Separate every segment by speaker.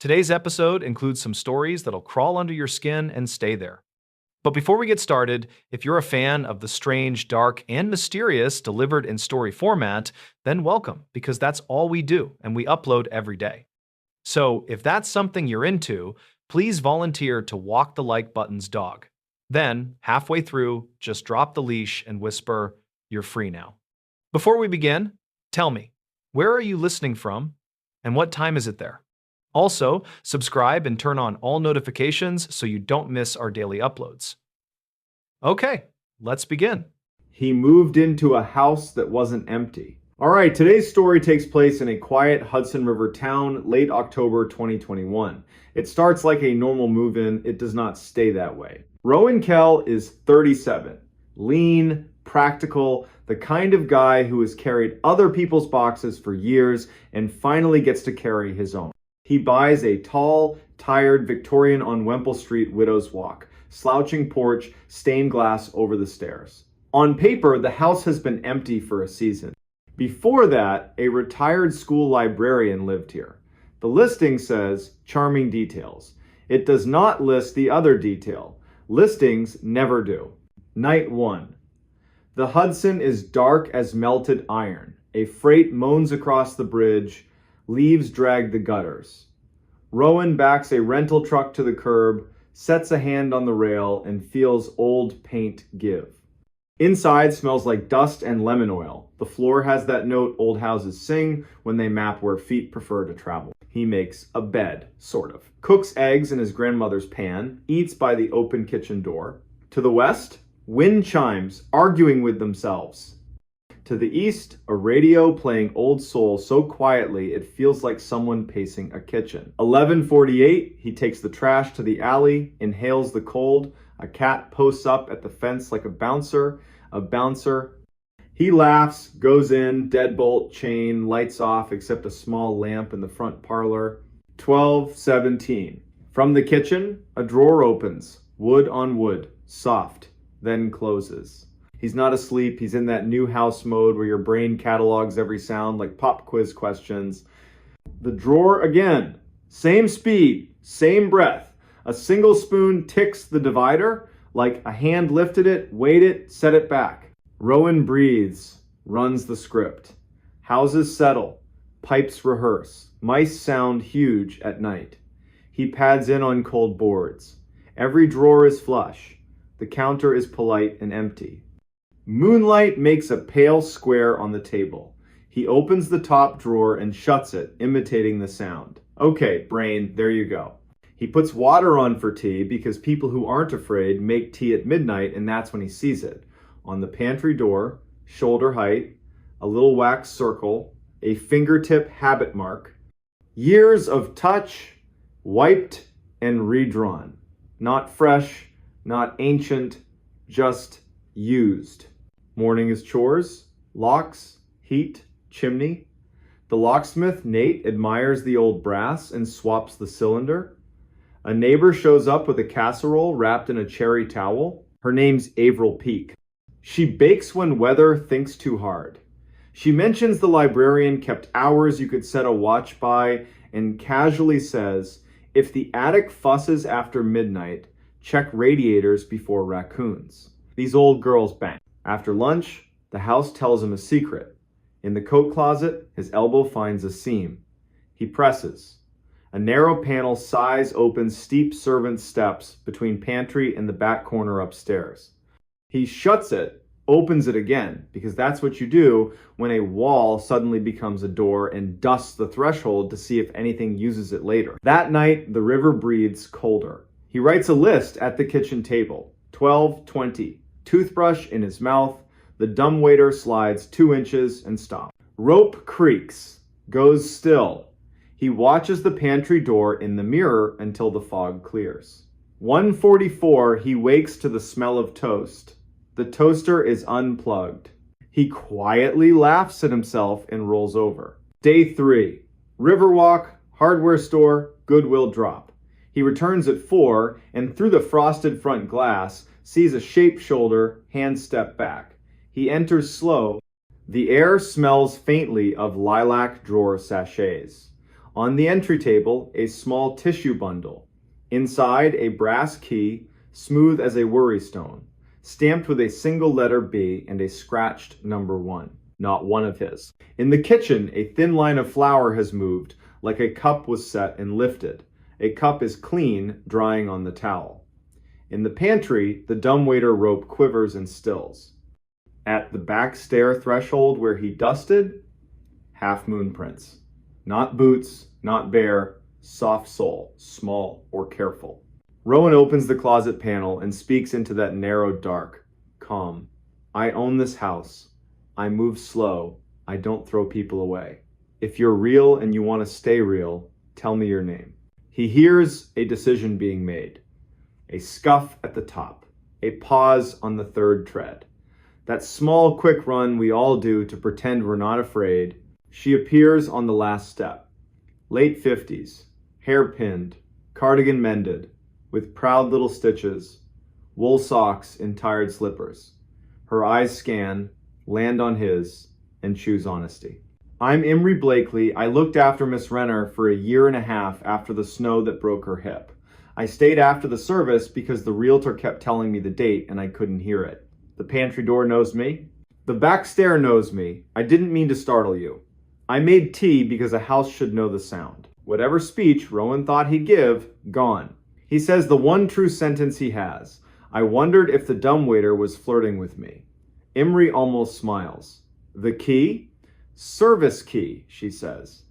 Speaker 1: Today's episode includes some stories that'll crawl under your skin and stay there. But before we get started, if you're a fan of the strange, dark, and mysterious delivered in story format, then welcome, because that's all we do and we upload every day. So if that's something you're into, please volunteer to walk the like button's dog. Then, halfway through, just drop the leash and whisper, "You're free now." Before we begin, tell me, where are you listening from and what time is it there? Also, subscribe and turn on all notifications so you don't miss our daily uploads. Okay, let's begin.
Speaker 2: He moved into a house that wasn't empty. All right, today's story takes place in a quiet Hudson River town, late October 2021. It starts like a normal move-in. It does not stay that way. Rowan Kell is 37, lean, practical, the kind of guy who has carried other people's boxes for years and finally gets to carry his own. He buys a tall, tired Victorian on Wemple Street widow's walk, slouching porch, stained glass over the stairs. On paper, the house has been empty for a season. Before that, a retired school librarian lived here. The listing says, "Charming details." It does not list the other detail. Listings never do. Night 1. The Hudson is dark as melted iron. A freight moans across the bridge. Leaves drag the gutters. Rowan backs a rental truck to the curb, sets a hand on the rail, and feels old paint give. Inside smells like dust and lemon oil. The floor has that note old houses sing when they map where feet prefer to travel. He makes a bed, sort of. Cooks eggs in his grandmother's pan, eats by the open kitchen door. To the west, wind chimes arguing with themselves. To the east, a radio playing Old Soul so quietly it feels like someone pacing a kitchen. 11:48, he takes the trash to the alley, inhales the cold. A cat posts up at the fence like a bouncer. He laughs, goes in, deadbolt, chain, lights off except a small lamp in the front parlor. 12:17. From the kitchen, a drawer opens, wood on wood, soft, then closes. He's not asleep. He's in that new house mode where your brain catalogs every sound like pop quiz questions. The drawer again. Same speed, same breath. A single spoon ticks the divider like a hand lifted it, weighed it, set it back. Rowan breathes, runs the script. Houses settle. Pipes rehearse. Mice sound huge at night. He pads in on cold boards. Every drawer is flush. The counter is polite and empty. Moonlight makes a pale square on the table. He opens the top drawer and shuts it, imitating the sound. Okay, brain, there you go. He puts water on for tea because people who aren't afraid make tea at midnight and that's when he sees it. On the pantry door, shoulder height, a little wax circle, a fingertip habit mark. Years of touch, wiped and redrawn. Not fresh, not ancient, just used. Morning is chores, locks, heat, chimney. The locksmith, Nate, admires the old brass and swaps the cylinder. A neighbor shows up with a casserole wrapped in a cherry towel. Her name's Avril Peak. She bakes when weather thinks too hard. She mentions the librarian kept hours you could set a watch by and casually says, if the attic fusses after midnight, check radiators before raccoons. These old girls bang. After lunch, the house tells him a secret. In the coat closet, his elbow finds a seam. He presses. A narrow panel sighs opens steep servant steps between pantry and the back corner upstairs. He shuts it, opens it again, because that's what you do when a wall suddenly becomes a door and dusts the threshold to see if anything uses it later. That night, the river breathes colder. He writes a list at the kitchen table. 12:20. Toothbrush in his mouth. The dumbwaiter slides 2 inches and stops. Rope creaks. Goes still. He watches the pantry door in the mirror until the fog clears. 1:44. He wakes to the smell of toast. The toaster is unplugged. He quietly laughs at himself and rolls over. Day 3. Riverwalk, hardware store, Goodwill drop. He returns at 4 and through the frosted front glass sees a shaped shoulder, hand step back. He enters slow. The air smells faintly of lilac drawer sachets. On the entry table, a small tissue bundle. Inside, a brass key, smooth as a worry stone, stamped with a single letter B and a scratched number 1. Not one of his. In the kitchen, a thin line of flour has moved, like a cup was set and lifted. A cup is clean, drying on the towel. In the pantry, the dumbwaiter rope quivers and stills. At the back stair threshold where he dusted, half-moon prints. Not boots, not bare, soft sole, small or careful. Rowan opens the closet panel and speaks into that narrow dark. Calm. I own this house. I move slow. I don't throw people away. If you're real and you want to stay real, tell me your name. He hears a decision being made. A scuff at the top. A pause on the third tread. That small, quick run we all do to pretend we're not afraid. She appears on the last step. Late 50s. Hair pinned. Cardigan mended. With proud little stitches. Wool socks in tired slippers. Her eyes scan, land on his, and choose honesty. I'm Imry Blakely. I looked after Miss Renner for a year and a half after the snow that broke her hip. I stayed after the service because the realtor kept telling me the date and I couldn't hear it. The pantry door knows me. The back stair knows me. I didn't mean to startle you. I made tea because a house should know the sound. Whatever speech Rowan thought he'd give, gone. He says the one true sentence he has. I wondered if the dumbwaiter was flirting with me. Imry almost smiles. The key? Service key, she says.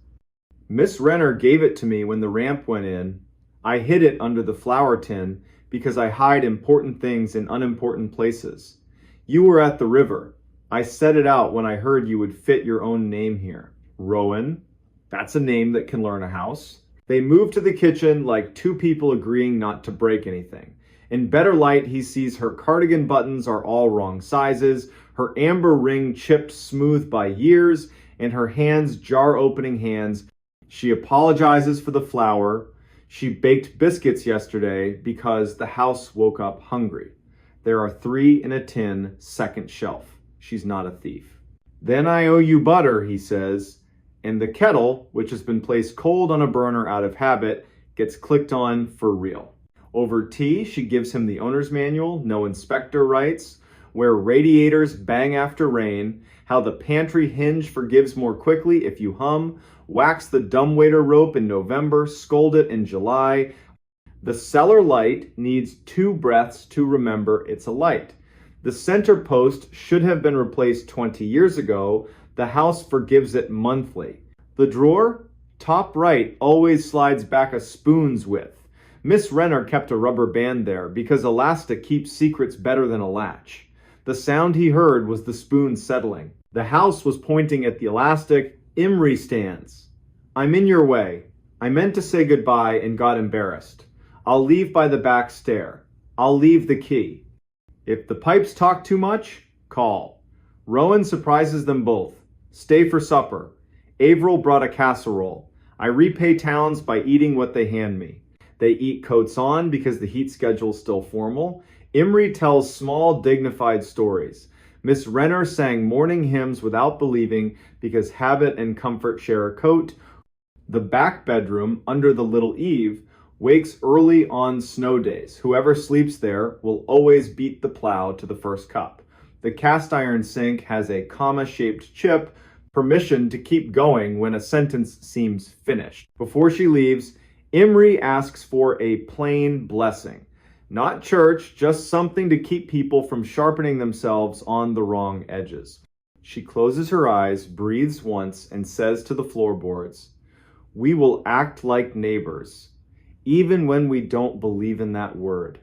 Speaker 2: Miss Renner gave it to me when the ramp went in. I hid it under the flour tin because I hide important things in unimportant places. You were at the river. I set it out when I heard you would fit your own name here. Rowan. That's a name that can learn a house. They move to the kitchen like two people agreeing not to break anything. In better light, he sees her cardigan buttons are all wrong sizes, her amber ring chipped smooth by years, and her hands jar-opening hands. She apologizes for the flour. She baked biscuits yesterday because the house woke up hungry. There are 3 in a tin, second shelf. She's not a thief. Then I owe you butter, he says, and the kettle, which has been placed cold on a burner out of habit, gets clicked on for real. Over tea, she gives him the owner's manual, no inspector rights, where radiators bang after rain, how the pantry hinge forgives more quickly if you hum, wax the dumbwaiter rope in November, scold it in July. The cellar light needs 2 breaths to remember it's a light. The center post should have been replaced 20 years ago. The house forgives it monthly. The drawer, top right, always slides back a spoon's width. Miss Renner kept a rubber band there because elastic keeps secrets better than a latch. The sound he heard was the spoon settling. The house was pointing at the elastic. Imry stands. I'm in your way. I meant to say goodbye and got embarrassed. I'll leave by the back stair. I'll leave the key. If the pipes talk too much, call. Rowan surprises them both. Stay for supper. Averill brought a casserole. I repay towns by eating what they hand me. They eat coats on because the heat schedule's still formal. Imry tells small, dignified stories. Miss Renner sang morning hymns without believing because habit and comfort share a coat. The back bedroom, under the little eave, wakes early on snow days. Whoever sleeps there will always beat the plow to the first cup. The cast iron sink has a comma-shaped chip, permission to keep going when a sentence seems finished. Before she leaves, Imry asks for a plain blessing. Not church, just something to keep people from sharpening themselves on the wrong edges. She closes her eyes, breathes once, and says to the floorboards, "We will act like neighbors, even when we don't believe in that word.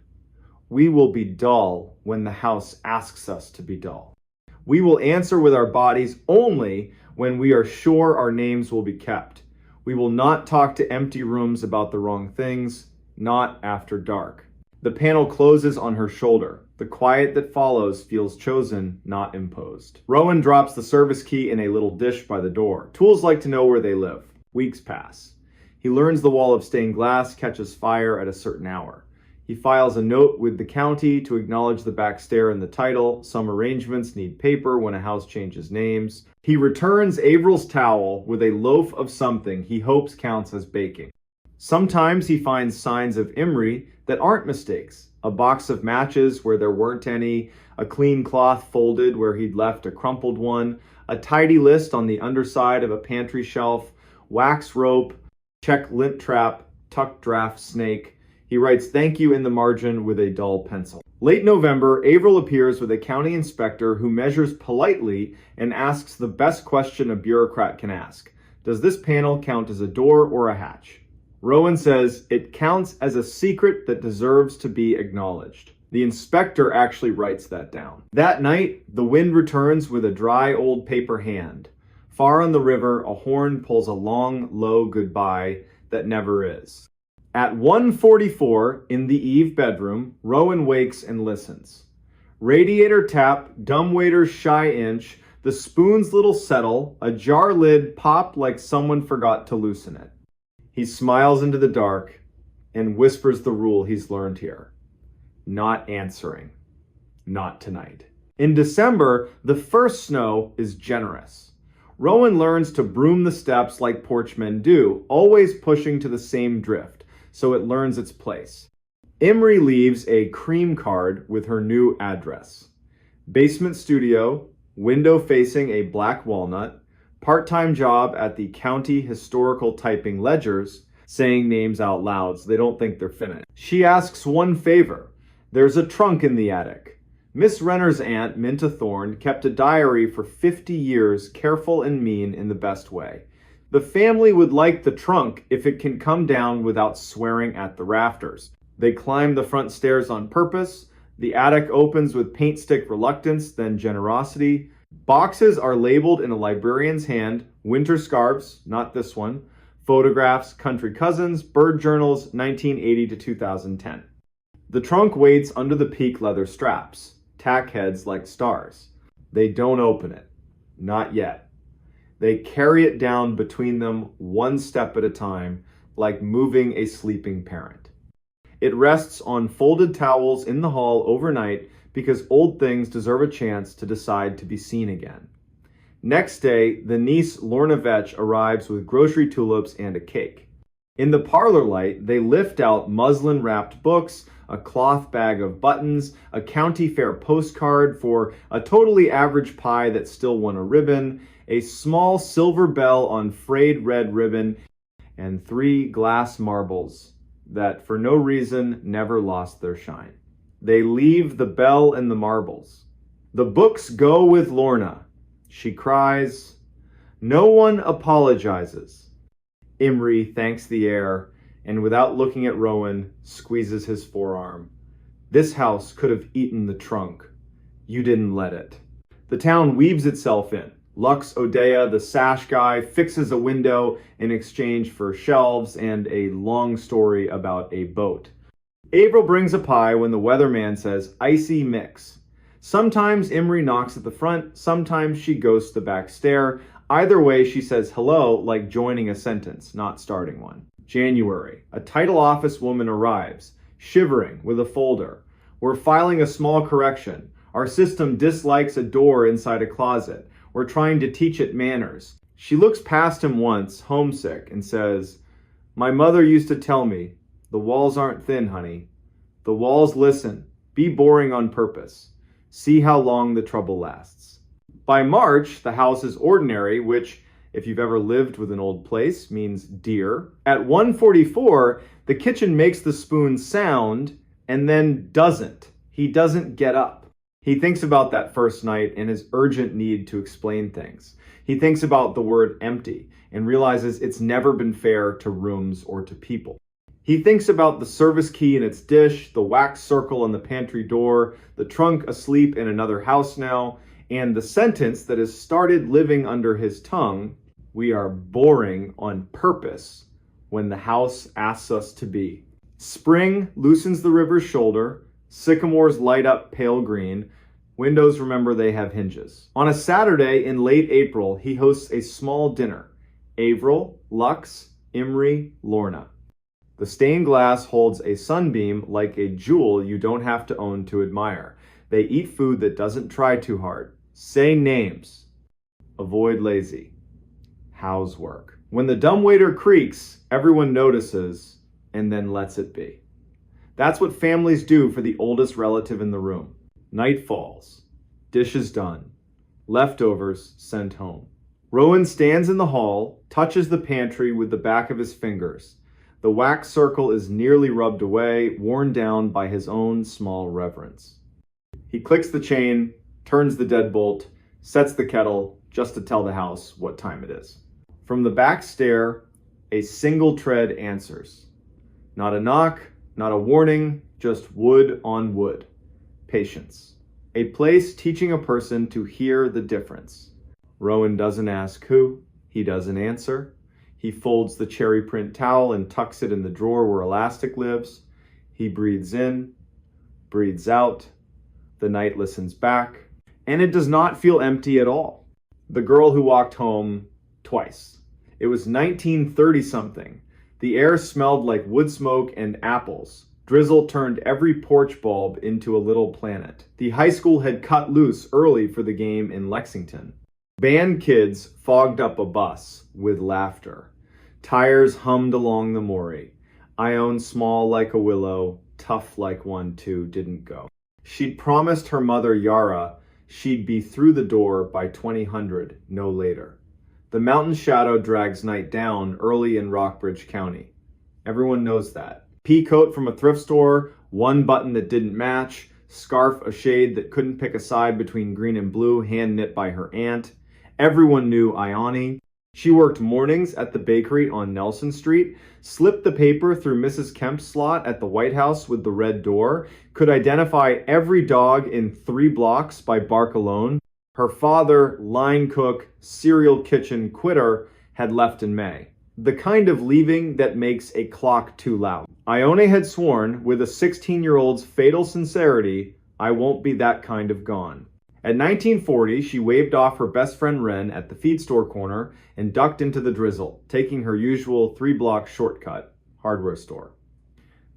Speaker 2: We will be dull when the house asks us to be dull. We will answer with our bodies only when we are sure our names will be kept. We will not talk to empty rooms about the wrong things, not after dark." The panel closes on her shoulder. The quiet that follows feels chosen, not imposed. Rowan drops the service key in a little dish by the door. Tools like to know where they live. Weeks pass. He learns the wall of stained glass catches fire at a certain hour. He files a note with the county to acknowledge the back stair and the title. Some arrangements need paper when a house changes names. He returns Avril's towel with a loaf of something he hopes counts as baking. Sometimes he finds signs of Imri that aren't mistakes. A box of matches where there weren't any, a clean cloth folded where he'd left a crumpled one, a tidy list on the underside of a pantry shelf, wax rope, check lint trap, tuck draft snake. He writes thank you in the margin with a dull pencil. Late November, Avril appears with a county inspector who measures politely and asks the best question a bureaucrat can ask. Does this panel count as a door or a hatch? Rowan says it counts as a secret that deserves to be acknowledged. The inspector actually writes that down. That night, the wind returns with a dry old paper hand. Far on the river, a horn pulls a long, low goodbye that never is. At 1:44 in the Eve bedroom, Rowan wakes and listens. Radiator tap, dumbwaiter's shy inch, the spoon's little settle, a jar lid pop like someone forgot to loosen it. He smiles into the dark and whispers the rule he's learned here. Not answering. Not tonight. In December, the first snow is generous. Rowan learns to broom the steps like porchmen do, always pushing to the same drift, so it learns its place. Imri leaves a cream card with her new address. Basement studio, window facing a black walnut, part-time job at the county historical typing ledgers, saying names out loud so they don't think they're finished. She asks one favor. There's a trunk in the attic. Miss Renner's aunt, Minta Thorne, kept a diary for 50 years, careful and mean in the best way. The family would like the trunk if it can come down without swearing at the rafters. They climb the front stairs on purpose. The attic opens with paint stick reluctance, then generosity. Boxes are labeled in a librarian's hand, winter scarves, not this one, photographs, country cousins, bird journals, 1980 to 2010. The trunk waits under the peak leather straps, tack heads like stars. They don't open it. Not yet. They carry it down between them one step at a time, like moving a sleeping parent. It rests on folded towels in the hall overnight because old things deserve a chance to decide to be seen again. Next day, the niece Lorna Vetch arrives with grocery tulips and a cake. In the parlor light, they lift out muslin-wrapped books, a cloth bag of buttons, a county fair postcard for a totally average pie that still won a ribbon, a small silver bell on frayed red ribbon, and 3 glass marbles that for no reason never lost their shine. They leave the bell and the marbles. The books go with Lorna. She cries. No one apologizes. Imri thanks the air and without looking at Rowan, squeezes his forearm. This house could have eaten the trunk. You didn't let it. The town weaves itself in. Lux Odea, the sash guy, fixes a window in exchange for shelves and a long story about a boat. Avril brings a pie when the weatherman says icy mix. Sometimes Imri knocks at the front, sometimes she ghosts the back stair. Either way, she says hello like joining a sentence, not starting one. January. A title office woman arrives, shivering with a folder. We're filing a small correction. Our system dislikes a door inside a closet. We're trying to teach it manners. She looks past him once, homesick, and says, My mother used to tell me, the walls aren't thin, honey. The walls listen. Be boring on purpose. See how long the trouble lasts. By March, the house is ordinary, which, if you've ever lived with an old place, means dear. At 1:44, the kitchen makes the spoon sound and then doesn't. He doesn't get up. He thinks about that first night and his urgent need to explain things. He thinks about the word empty and realizes it's never been fair to rooms or to people. He thinks about the service key in its dish, the wax circle on the pantry door, the trunk asleep in another house now, and the sentence that has started living under his tongue, we are boring on purpose when the house asks us to be. Spring loosens the river's shoulder, sycamores light up pale green, windows remember they have hinges. On a Saturday in late April, he hosts a small dinner. Avril, Lux, Imri, Lorna. The stained glass holds a sunbeam like a jewel you don't have to own to admire. They eat food that doesn't try too hard. Say names. avoid lazy. Housework. When the dumbwaiter creaks, everyone notices and then lets it be. That's what families do for the oldest relative in the room. Night falls. Dishes done. Leftovers sent home. Rowan stands in the hall, touches the pantry with the back of his fingers. The wax circle is nearly rubbed away, worn down by his own small reverence. He clicks the chain, turns the deadbolt, sets the kettle just to tell the house what time it is. From the back stair, a single tread answers. Not a knock, not a warning, just wood on wood. Patience. A place teaching a person to hear the difference. Rowan doesn't ask who, he doesn't answer. He folds the cherry print towel and tucks it in the drawer where elastic lives. He breathes in, breathes out. The night listens back, and it does not feel empty at all. The girl who walked home twice. It was 1930-something. The air smelled like wood smoke and apples. Drizzle turned every porch bulb into a little planet. The high school had cut loose early for the game in Lexington. Band kids fogged up a bus with laughter. Tires hummed along the Maury. Ione small like a willow, tough like one too, didn't go. She'd promised her mother Yara she'd be through the door by 2000, no later. The mountain shadow drags night down early in Rockbridge County. Everyone knows that. Pea coat from a thrift store, one button that didn't match, scarf a shade that couldn't pick a side between green and blue, hand knit by her aunt. Everyone knew Ione. She worked mornings at the bakery on Nelson Street, slipped the paper through Mrs. Kemp's slot at the White House with the red door, could identify every dog in 3 blocks by bark alone. Her father, line cook, cereal kitchen quitter, had left in May. The kind of leaving that makes a clock too loud. Ione had sworn, with a 16-year-old's fatal sincerity, I won't be that kind of gone. At 1940, she waved off her best friend Wren at the feed store corner and ducked into the drizzle, taking her usual 3-block shortcut, hardware store.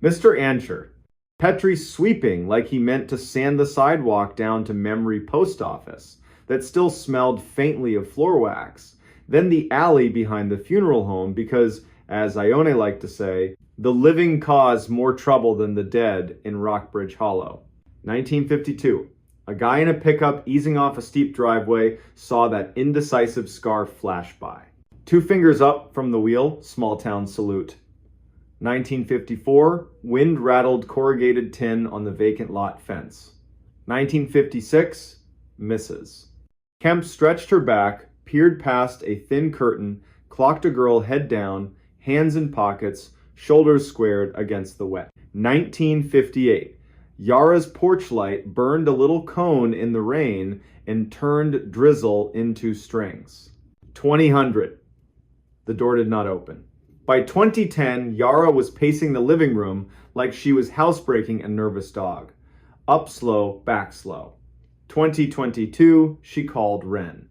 Speaker 2: Mr. Ancher, Petrie sweeping like he meant to sand the sidewalk down to Memory Post Office that still smelled faintly of floor wax. Then the alley behind the funeral home because, as Ione liked to say, the living cause more trouble than the dead in Rockbridge Hollow. 1952. A guy in a pickup easing off a steep driveway saw that indecisive scarf flash by. 2 fingers up from the wheel, small town salute. 1954, wind rattled corrugated tin on the vacant lot fence. 1956, misses. Kemp stretched her back, peered past a thin curtain, clocked a girl head down, hands in pockets, shoulders squared against the wet. 1958. Yara's porch light burned a little cone in the rain and turned drizzle into strings. 2000. The door did not open. By 2010, Yara was pacing the living room like she was housebreaking a nervous dog. Up slow, back slow. 2022, she called Wren.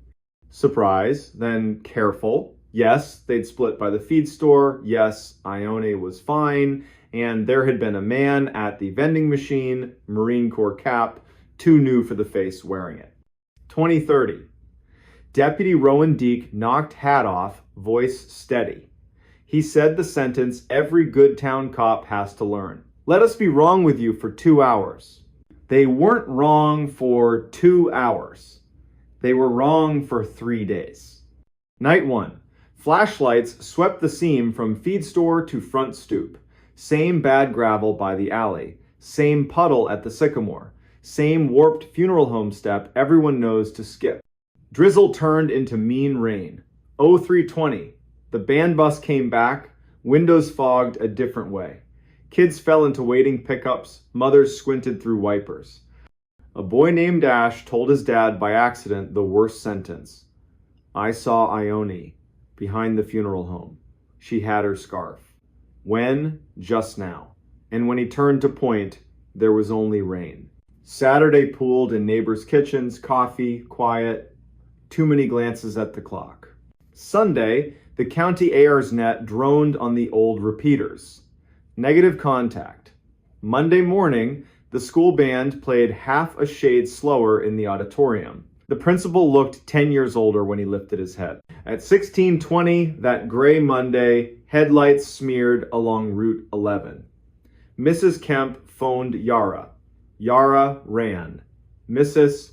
Speaker 2: Surprise, then careful. Yes, they'd split by the feed store. Yes, Ione was fine. And there had been a man at the vending machine, Marine Corps cap, too new for the face wearing it. 2030. Deputy Rowan Deek knocked hat off, voice steady. He said the sentence every good town cop has to learn. Let us be wrong with you for 2 hours. They weren't wrong for 2 hours. They were wrong for 3 days. Night 1. Flashlights swept the seam from feed store to front stoop. Same bad gravel by the alley. Same puddle at the sycamore. Same warped funeral home step everyone knows to skip. Drizzle turned into mean rain. 0320. The band bus came back. Windows fogged a different way. Kids fell into waiting pickups. Mothers squinted through wipers. A boy named Ash told his dad by accident the worst sentence. I saw Ione behind the funeral home. She had her scarf. When? Just now. And when he turned to point, there was only rain. Saturday pooled in neighbors' kitchens, coffee, quiet, too many glances at the clock. Sunday, the county AR's net droned on the old repeaters. Negative contact. Monday morning, the school band played half a shade slower in the auditorium. The principal looked 10 years older when he lifted his head. At 16:20, that gray Monday, headlights smeared along Route 11. Mrs. Kemp phoned Yara. Yara ran. Mrs.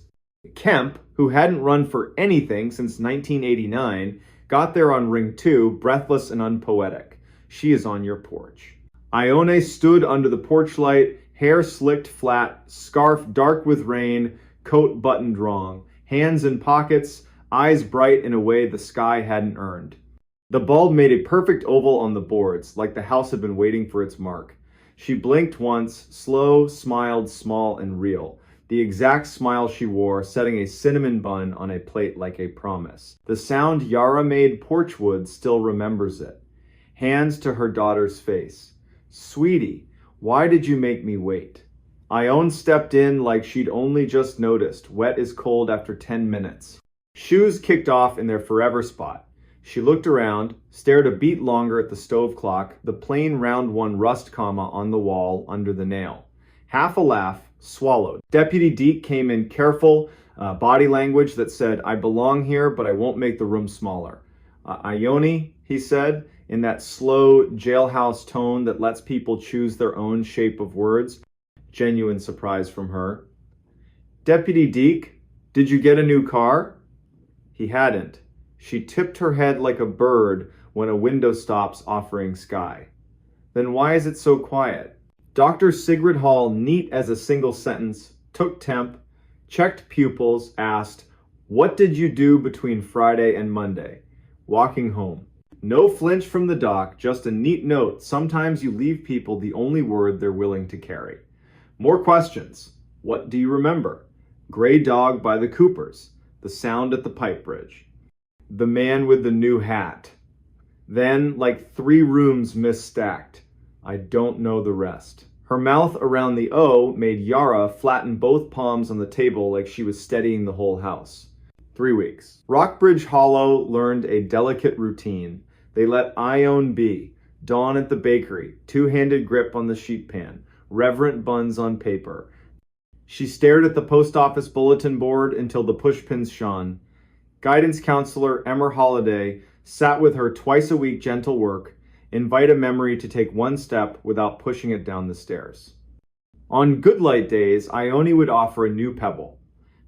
Speaker 2: Kemp, who hadn't run for anything since 1989, got there on ring 2, breathless and unpoetic. She is on your porch. Ione stood under the porch light, hair slicked flat, scarf dark with rain, coat buttoned wrong, hands in pockets, eyes bright in a way the sky hadn't earned. The bulb made a perfect oval on the boards, like the house had been waiting for its mark. She blinked once, slow, smiled, small and real. The exact smile she wore, setting a cinnamon bun on a plate like a promise. The sound Yara made porchwood still remembers it. Hands to her daughter's face. Sweetie, why did you make me wait? Ione stepped in like she'd only just noticed, wet as cold after 10 minutes. Shoes kicked off in their forever spot. She looked around, stared a beat longer at the stove clock, the plain round one rust comma on the wall under the nail. Half a laugh, swallowed. Deputy Deke came in careful, body language that said, I belong here, but I won't make the room smaller. Ione, he said, in that slow jailhouse tone that lets people choose their own shape of words. Genuine surprise from her. Deputy Deke, did you get a new car? He hadn't. She tipped her head like a bird when a window stops offering sky. Then why is it so quiet? Dr. Sigrid Hall, neat as a single sentence, took temp, checked pupils, asked, what did you do between Friday and Monday? Walking home. No flinch from the doc, just a neat note. Sometimes you leave people the only word they're willing to carry. More questions. What do you remember? Gray dog by the Coopers. The sound at the pipe bridge. The man with the new hat. Then, like 3 rooms misstacked. I don't know the rest. Her mouth around the O made Yara flatten both palms on the table like she was steadying the whole house. 3 weeks. Rockbridge Hollow learned a delicate routine. They let Ione be. Dawn at the bakery. 2-handed grip on the sheet pan. Reverent buns on paper. She stared at the post office bulletin board until the pushpins shone. Guidance counselor Emmer Holliday sat with her twice a week gentle work, invite a memory to take one step without pushing it down the stairs. On good light days, Ione would offer a new pebble.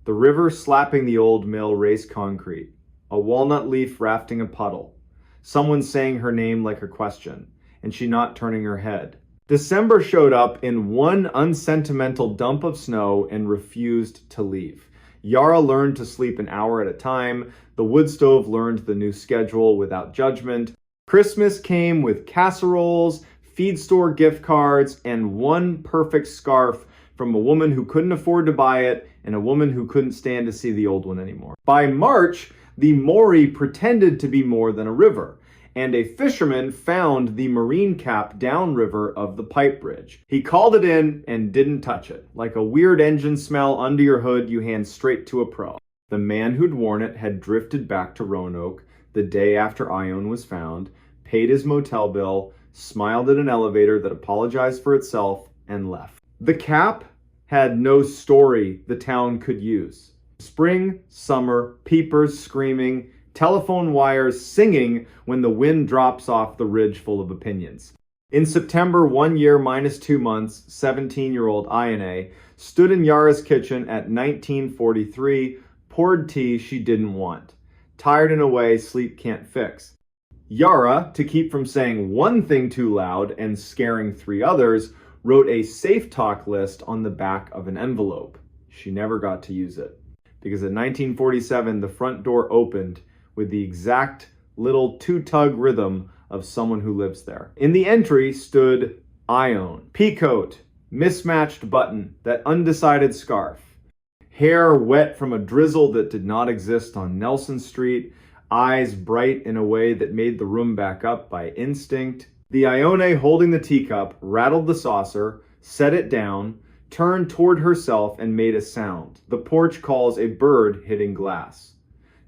Speaker 2: The river slapping the old mill race concrete. A walnut leaf rafting a puddle. Someone saying her name like a question, and she not turning her head. December showed up in one unsentimental dump of snow and refused to leave. Yara learned to sleep an hour at a time. The wood stove learned the new schedule without judgment. Christmas came with casseroles, feed store gift cards, and one perfect scarf from a woman who couldn't afford to buy it and a woman who couldn't stand to see the old one anymore. By March, the Maury pretended to be more than a river, and a fisherman found the marine cap downriver of the pipe bridge. He called it in and didn't touch it. Like a weird engine smell under your hood you hand straight to a pro. The man who'd worn it had drifted back to Roanoke the day after Ione was found, paid his motel bill, smiled at an elevator that apologized for itself, and left. The cap had no story the town could use. Spring, summer, peepers screaming, telephone wires singing when the wind drops off the ridge full of opinions. In September, 1 year minus 2 months, 17-year-old Ione stood in Yara's kitchen at 1943, poured tea she didn't want. Tired in a way sleep can't fix. Yara, to keep from saying one thing too loud and scaring 3 others, wrote a safe talk list on the back of an envelope. She never got to use it, because in 1947 the front door opened with the exact little 2-tug rhythm of someone who lives there. In the entry stood Ione, peacoat, mismatched button, that undecided scarf, hair wet from a drizzle that did not exist on Nelson Street, eyes bright in a way that made the room back up by instinct. The Ione holding the teacup rattled the saucer, set it down, turned toward herself and made a sound. The porch calls a bird hitting glass.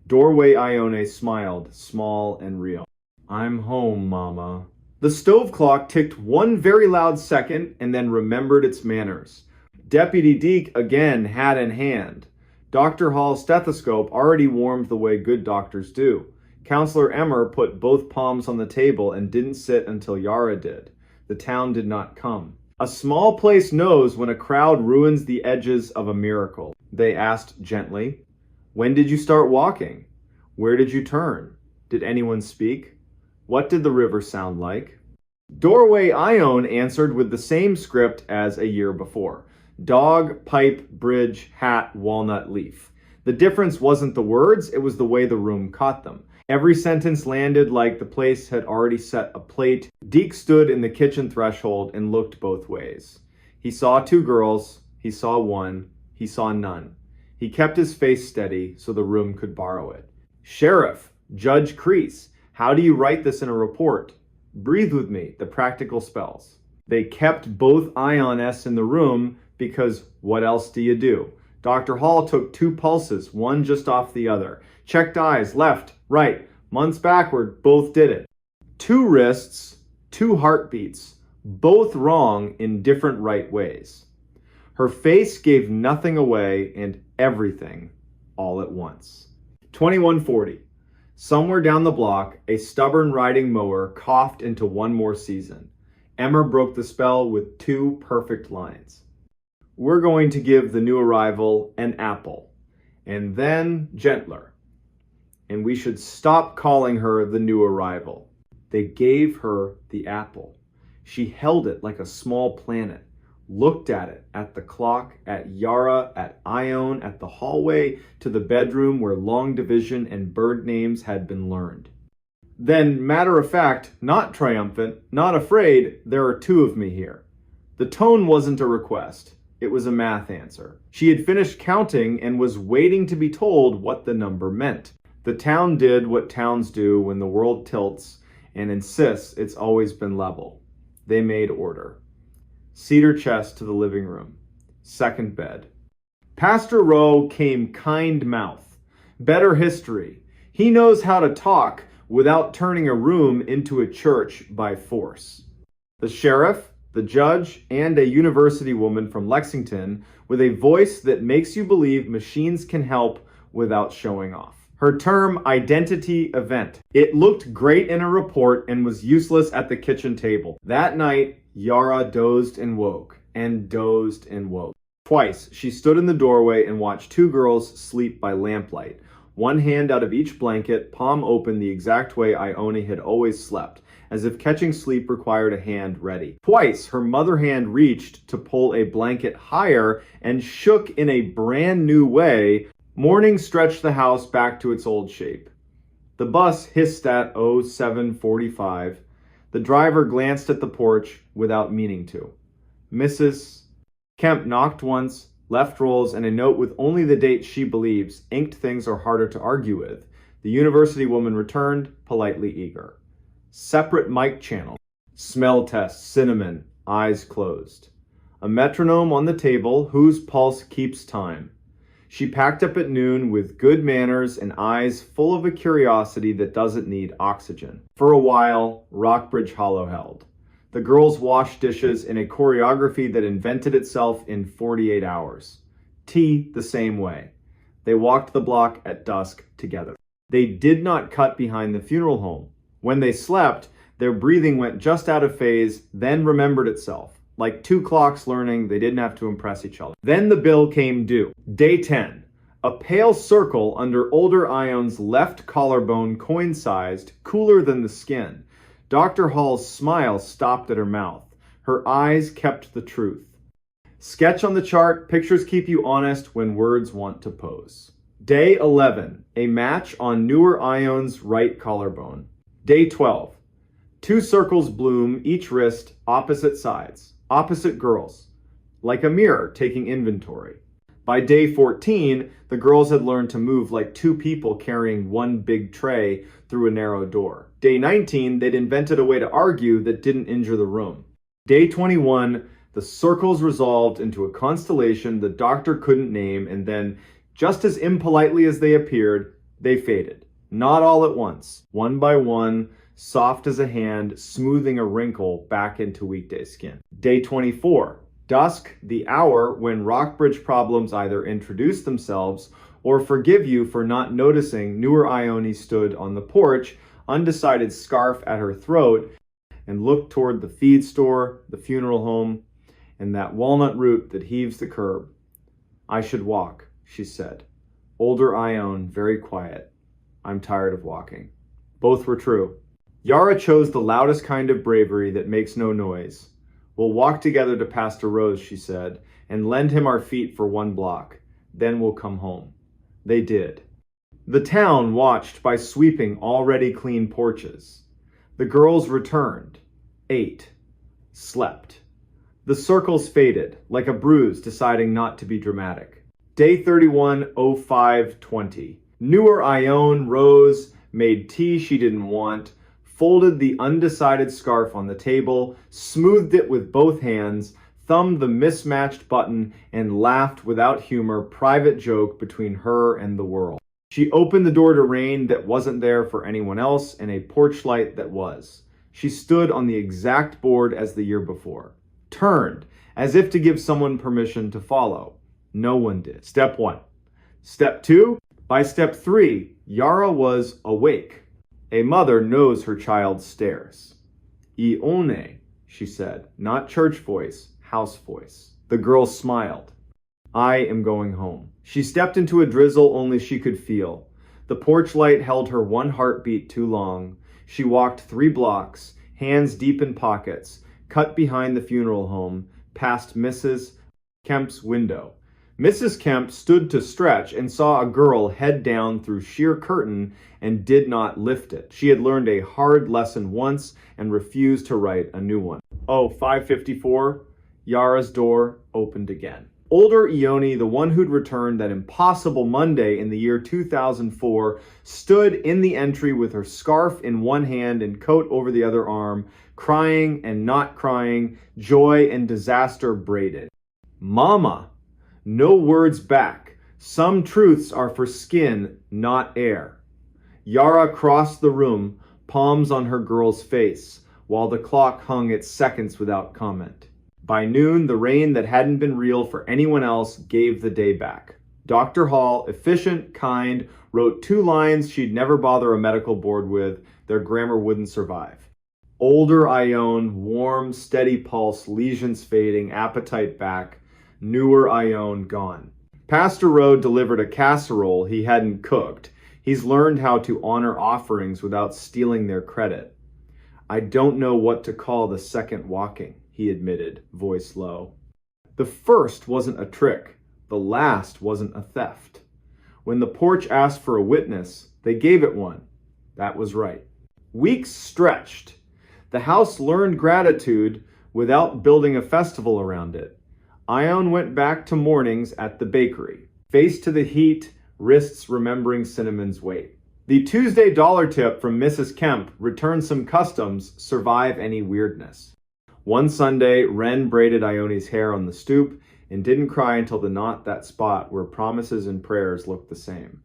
Speaker 2: Doorway Ione smiled, small and real. I'm home, Mama. The stove clock ticked one very loud second and then remembered its manners. Deputy Deke again hat in hand. Dr. Hall's stethoscope already warmed the way good doctors do. Counselor Emmer put both palms on the table and didn't sit until Yara did. The town did not come. A small place knows when a crowd ruins the edges of a miracle. They asked gently. When did you start walking? Where did you turn? Did anyone speak? What did the river sound like? Doorway Ione answered with the same script as a year before. Dog, pipe, bridge, hat, walnut, leaf. The difference wasn't the words, it was the way the room caught them. Every sentence landed like the place had already set a plate. Deke stood in the kitchen threshold and looked both ways. He saw two girls, he saw one, he saw none. He kept his face steady so the room could borrow it. Sheriff, Judge Crease, how do you write this in a report? Breathe with me, the practical spells. They kept both Ionists in the room because what else do you do? Dr. Hall took two pulses, one just off the other. Checked eyes, left, right, months backward, both did it. Two wrists, two heartbeats, both wrong in different right ways. Her face gave nothing away and everything all at once. 2140. Somewhere down the block, a stubborn riding mower coughed into one more season. Emmer broke the spell with two perfect lines. We're going to give the new arrival an apple, and then gentler. And we should stop calling her the new arrival. They gave her the apple. She held it like a small planet, looked at it, at the clock, at Yara, at Ione, at the hallway, to the bedroom where long division and bird names had been learned. Then, matter of fact, not triumphant, not afraid, there are two of me here. The tone wasn't a request. It was a math answer. She had finished counting and was waiting to be told what the number meant. The town did what towns do when the world tilts and insists it's always been level. They made order. Cedar chest to the living room. Second bed. Pastor Rowe came kind mouth. Better history. He knows how to talk without turning a room into a church by force. The sheriff, the judge, and a university woman from Lexington with a voice that makes you believe machines can help without showing off. Her term, identity event. It looked great in a report and was useless at the kitchen table. That night, Yara dozed and woke, and dozed and woke. Twice, she stood in the doorway and watched two girls sleep by lamplight. One hand out of each blanket, palm open the exact way Ione had always slept, as if catching sleep required a hand ready. Twice, her mother hand reached to pull a blanket higher and shook in a brand new way. Morning stretched the house back to its old shape. The bus hissed at 07:45. The driver glanced at the porch without meaning to. Mrs. Kemp knocked once, left rolls, and a note with only the date she believes. Inked things are harder to argue with. The university woman returned, politely eager. Separate mic channel. Smell test, cinnamon, eyes closed. A metronome on the table whose pulse keeps time. She packed up at noon with good manners and eyes full of a curiosity that doesn't need oxygen. For a while, Rockbridge Hollow held. The girls washed dishes in a choreography that invented itself in 48 hours. Tea the same way. They walked the block at dusk together. They did not cut behind the funeral home. When they slept, their breathing went just out of phase, then remembered itself. Like two clocks learning, they didn't have to impress each other. Then the bill came due. Day 10. A pale circle under older Ione's left collarbone, coin-sized, cooler than the skin. Dr. Hall's smile stopped at her mouth. Her eyes kept the truth. Sketch on the chart, pictures keep you honest when words want to pose. Day 11. A match on newer Ione's right collarbone. Day 12. Two circles bloom, each wrist, opposite sides. Opposite girls, like a mirror taking inventory. By day 14, the girls had learned to move like two people carrying one big tray through a narrow door. Day 19, they'd invented a way to argue that didn't injure the room. Day 21, the circles resolved into a constellation the doctor couldn't name, and then, just as impolitely as they appeared, they faded. Not all at once, one by one, soft as a hand, smoothing a wrinkle back into weekday skin. Day 24. Dusk, the hour when Rockbridge problems either introduce themselves or forgive you for not noticing newer Ione stood on the porch, undecided scarf at her throat, and looked toward the feed store, the funeral home, and that walnut root that heaves the curb. I should walk, she said. Older Ione, very quiet. I'm tired of walking. Both were true. Yara chose the loudest kind of bravery that makes no noise. We'll walk together to Pastor Rose, she said, and lend him our feet for 1 block. Then we'll come home. They did. The town watched by sweeping already clean porches. The girls returned, ate, slept. The circles faded, like a bruise deciding not to be dramatic. Day 31:05:20. Newer Ione rose, made tea she didn't want, folded the undecided scarf on the table, smoothed it with both hands, thumbed the mismatched button, and laughed without humor, private joke between her and the world. She opened the door to rain that wasn't there for anyone else and a porch light that was. She stood on the exact board as the year before. Turned, as if to give someone permission to follow. No one did. Step 1. Step 2. By step 3, Yara was awake. A mother knows her child's stares. Ione, she said, not church voice, house voice. The girl smiled. I am going home. She stepped into a drizzle only she could feel. The porch light held her 1 heartbeat too long. She walked 3 blocks, hands deep in pockets, cut behind the funeral home, past Mrs. Kemp's window. Mrs. Kemp stood to stretch and saw a girl head down through sheer curtain and did not lift it. She had learned a hard lesson once and refused to write a new one. 5:54, Yara's door opened again. Older Ione, the one who'd returned that impossible Monday in the year 2004, stood in the entry with her scarf in one hand and coat over the other arm, crying and not crying, joy and disaster braided. Mama! No words back. Some truths are for skin, not air. Yara crossed the room, palms on her girl's face, while the clock hung its seconds without comment. By noon, the rain that hadn't been real for anyone else gave the day back. Dr. Hall, efficient, kind, wrote 2 lines she'd never bother a medical board with. Their grammar wouldn't survive. Older Ione, warm, steady pulse, lesions fading, appetite back. Newer Ione gone. Pastor Rode delivered a casserole he hadn't cooked. He's learned how to honor offerings without stealing their credit. I don't know what to call the second walking, he admitted, voice low. The first wasn't a trick. The last wasn't a theft. When the porch asked for a witness, they gave it one. That was right. Weeks stretched. The house learned gratitude without building a festival around it. Ione went back to mornings at the bakery, face to the heat, wrists remembering cinnamon's weight. The Tuesday dollar tip from Mrs. Kemp returned some customs, survive any weirdness. One Sunday, Wren braided Ione's hair on the stoop and didn't cry until the knot that spot where promises and prayers looked the same.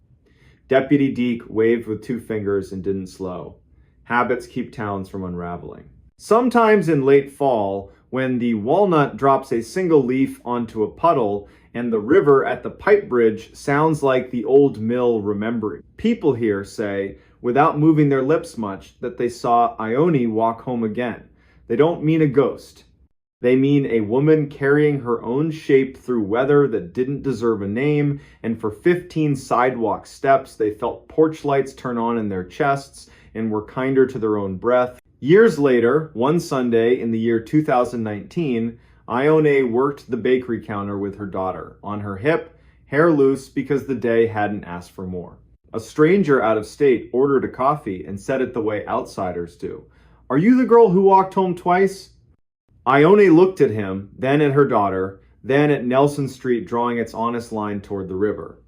Speaker 2: Deputy Deke waved with 2 fingers and didn't slow. Habits keep towns from unraveling. Sometimes in late fall, when the walnut drops a single leaf onto a puddle and the river at the pipe bridge sounds like the old mill remembering. People here say, without moving their lips much, that they saw Ione walk home again. They don't mean a ghost. They mean a woman carrying her own shape through weather that didn't deserve a name, and for 15 sidewalk steps they felt porch lights turn on in their chests and were kinder to their own breath. Years later, one Sunday in the year 2019, Ione worked the bakery counter with her daughter, on her hip, hair loose because the day hadn't asked for more. A stranger out of state ordered a coffee and said it the way outsiders do. Are you the girl who walked home twice? Ione looked at him, then at her daughter, then at Nelson Street drawing its honest line toward the river.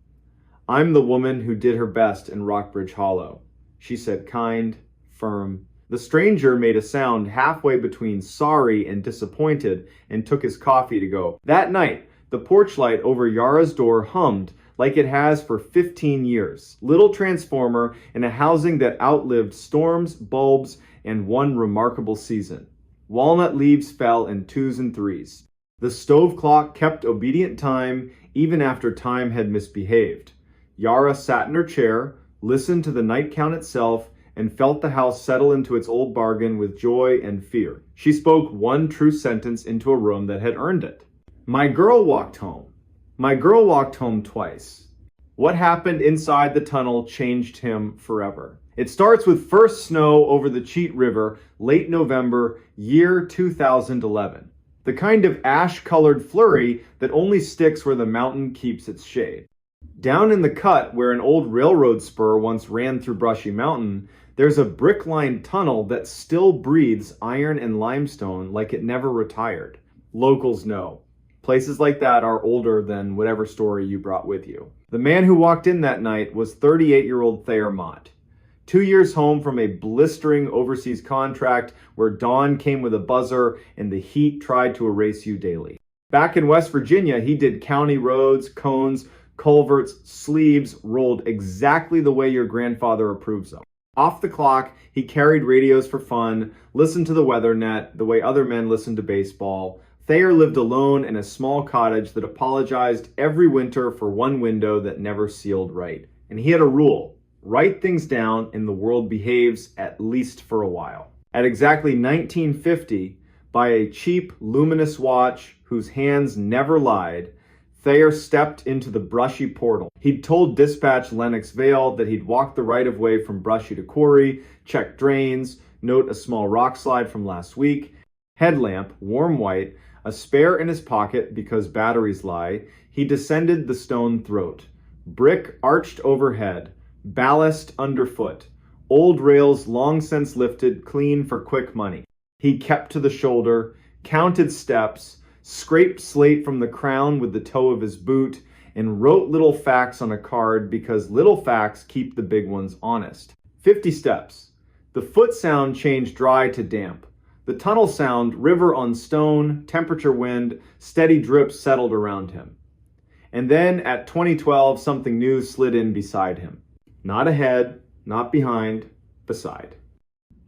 Speaker 2: I'm the woman who did her best in Rockbridge Hollow. She said kind, firm. The stranger made a sound halfway between sorry and disappointed and took his coffee to go. That night, the porch light over Yara's door hummed like it has for 15 years. Little transformer in a housing that outlived storms, bulbs, and one remarkable season. Walnut leaves fell in 2s and 3s. The stove clock kept obedient time even after time had misbehaved. Yara sat in her chair, listened to the night count itself, and felt the house settle into its old bargain with joy and fear. She spoke one true sentence into a room that had earned it. My girl walked home. My girl walked home twice. What happened inside the tunnel changed him forever. It starts with first snow over the Cheat River, late November, year 2011. The kind of ash-colored flurry that only sticks where the mountain keeps its shade. Down in the cut, where an old railroad spur once ran through Brushy Mountain, there's a brick-lined tunnel that still breathes iron and limestone like it never retired. Locals know. Places like that are older than whatever story you brought with you. The man who walked in that night was 38-year-old Thayer Mott. 2 years home from a blistering overseas contract where dawn came with a buzzer and the heat tried to erase you daily. Back in West Virginia, he did county roads, cones, culverts, sleeves, rolled exactly the way your grandfather approves of. Off the clock, he carried radios for fun, listened to the weather net the way other men listened to baseball. Thayer lived alone in a small cottage that apologized every winter for one window that never sealed right. And he had a rule: write things down and the world behaves, at least for a while. At exactly 1950, by a cheap, luminous watch whose hands never lied, Thayer stepped into the Brushy portal. He'd told dispatch Lenox Vale that he'd walk the right-of-way from Brushy to Quarry, check drains, note a small rock slide from last week, headlamp, warm white, a spare in his pocket because batteries lie. He descended the stone throat. Brick arched overhead, ballast underfoot, old rails long since lifted clean for quick money. He kept to the shoulder, counted steps, scraped slate from the crown with the toe of his boot, and wrote little facts on a card because little facts keep the big ones honest. 50 steps. The foot sound changed dry to damp. The tunnel sound, river on stone, temperature wind, steady drip settled around him. And then at 2012, something new slid in beside him. Not ahead, not behind, beside.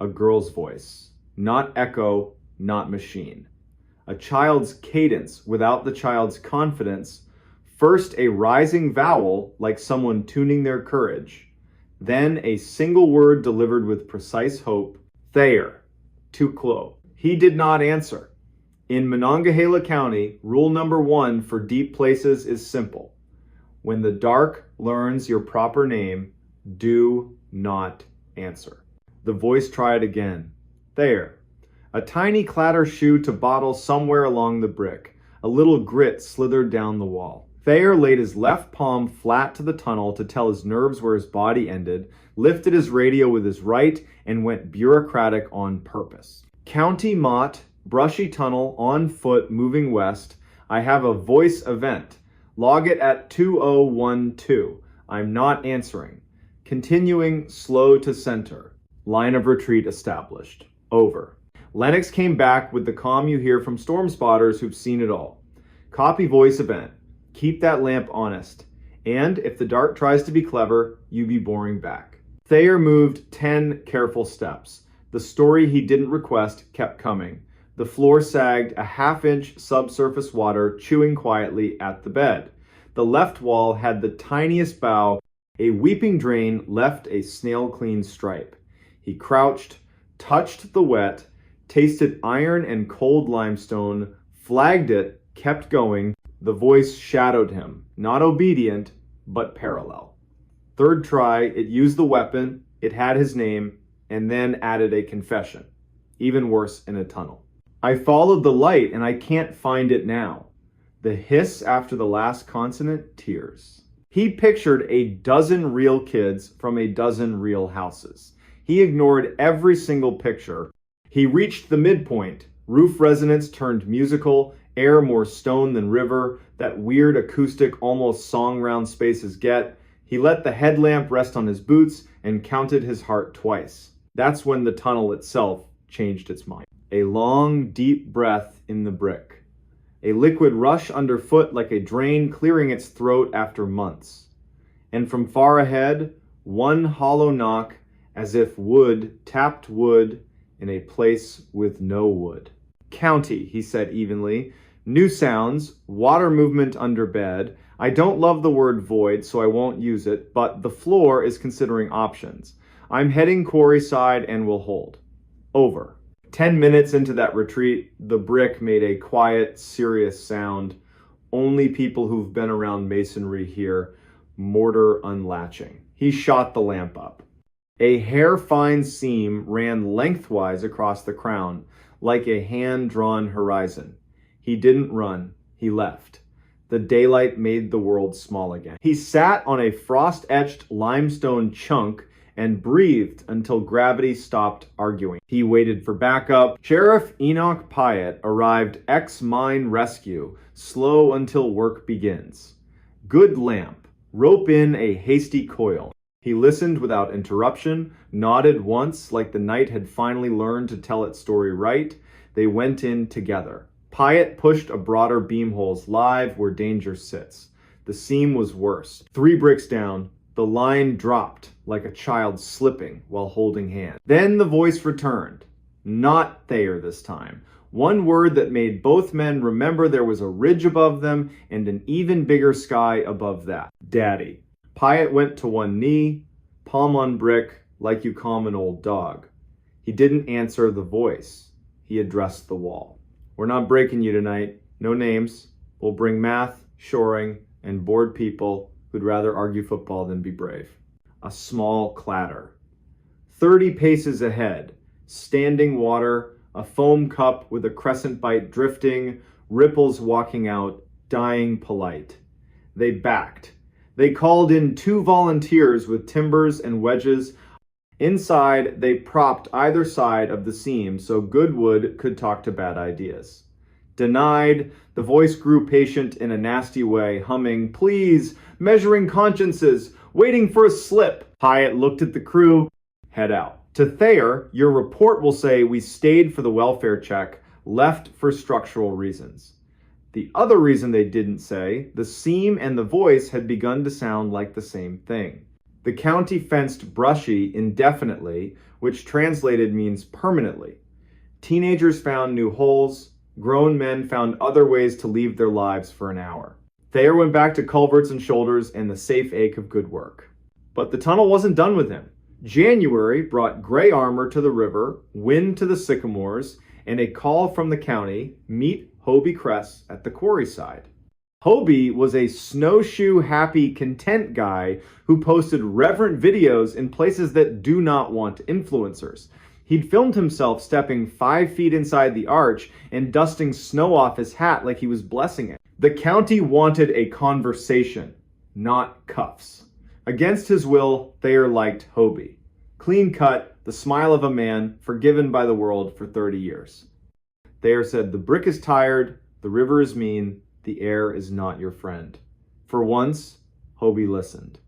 Speaker 2: A girl's voice. Not echo, not machine. A child's cadence without the child's confidence. First a rising vowel like someone tuning their courage. Then a single word delivered with precise hope. Thayer. Tuklo. He did not answer. In Monongahela County, rule number 1 for deep places is simple. When the dark learns your proper name, do not answer. The voice tried again. Thayer. A tiny clatter shoe to bottle somewhere along the brick. A little grit slithered down the wall. Thayer laid his left palm flat to the tunnel to tell his nerves where his body ended, lifted his radio with his right, and went bureaucratic on purpose. County Mott, Brushy Tunnel, on foot, moving west. I have a voice event. Log it at 2012. I'm not answering. Continuing slow to center. Line of retreat established. Over. Lennox came back with the calm you hear from storm spotters who've seen it all. Copy voice event. Keep that lamp honest. And if the dark tries to be clever, you be boring back. Thayer moved 10 careful steps. The story he didn't request kept coming. The floor sagged, a half-inch subsurface water chewing quietly at the bed. The left wall had the tiniest bow. A weeping drain left a snail-clean stripe. He crouched, touched the wet, tasted iron and cold limestone, flagged it, kept going. The voice shadowed him, not obedient, but parallel. Third try, it used the weapon, it had his name, and then added a confession. Even worse in a tunnel. I followed the light and I can't find it now. The hiss after the last consonant, tears. He pictured a dozen real kids from a dozen real houses. He ignored every single picture. He reached the midpoint. Roof resonance turned musical, air more stone than river, that weird acoustic almost song round spaces get. He let the headlamp rest on his boots and counted his heart twice. That's when the tunnel itself changed its mind. A long, deep breath in the brick. A liquid rush underfoot like a drain clearing its throat after months. And from far ahead, one hollow knock as if wood tapped wood in a place with no wood. County, he said evenly, New sounds, water movement under bed. I don't love the word void, so I won't use it, but the floor is considering options. I'm heading quarry side and will hold. Over. 10 minutes into that retreat, the brick made a quiet, serious sound. Only people who've been around masonry hear mortar unlatching. He shot the lamp up. A hair-fine seam ran lengthwise across the crown, like a hand-drawn horizon. He didn't run, he left. The daylight made the world small again. He sat on a frost-etched limestone chunk and breathed until gravity stopped arguing. He waited for backup. Sheriff Enoch Pyatt arrived ex-mine rescue, slow until work begins. Good lamp. Rope in a hasty coil. He listened without interruption, nodded once like the night had finally learned to tell its story right. They went in together. Pyatt pushed a broader beam holes live where danger sits. The seam was worse. 3 bricks down, the line dropped like a child slipping while holding hands. Then the voice returned. Not Thayer this time. One word that made both men remember there was a ridge above them and an even bigger sky above that. Daddy. Pyatt went to one knee, palm on brick, like you calm an old dog. He didn't answer the voice. He addressed the wall. We're not breaking you tonight. No names. We'll bring math, shoring, and bored people who'd rather argue football than be brave. A small clatter. 30 paces ahead, standing water, a foam cup with a crescent bite drifting, ripples walking out, dying polite. They backed. They called in 2 volunteers with timbers and wedges. Inside, they propped either side of the seam so Goodwood could talk to bad ideas. Denied, the voice grew patient in a nasty way, humming, please, measuring consciences, waiting for a slip. Pyatt looked at the crew, head out. To Thayer, your report will say we stayed for the welfare check, left for structural reasons. The other reason they didn't say, the seam and the voice had begun to sound like the same thing. The county fenced Brushy indefinitely, which translated means permanently. Teenagers found new holes. Grown men found other ways to leave their lives for an hour. Thayer went back to culverts and shoulders and the safe ache of good work. But the tunnel wasn't done with him. January brought gray armor to the river, wind to the sycamores, and a call from the county, meet Hobie Kress at the quarry side. Hobie was a snowshoe happy content guy who posted reverent videos in places that do not want influencers. He'd filmed himself stepping 5 feet inside the arch and dusting snow off his hat like he was blessing it. The county wanted a conversation, not cuffs. Against his will, Thayer liked Hobie. Clean cut, the smile of a man forgiven by the world for 30 years. Thayer said, the brick is tired, the river is mean, the air is not your friend. For once, Hobie listened.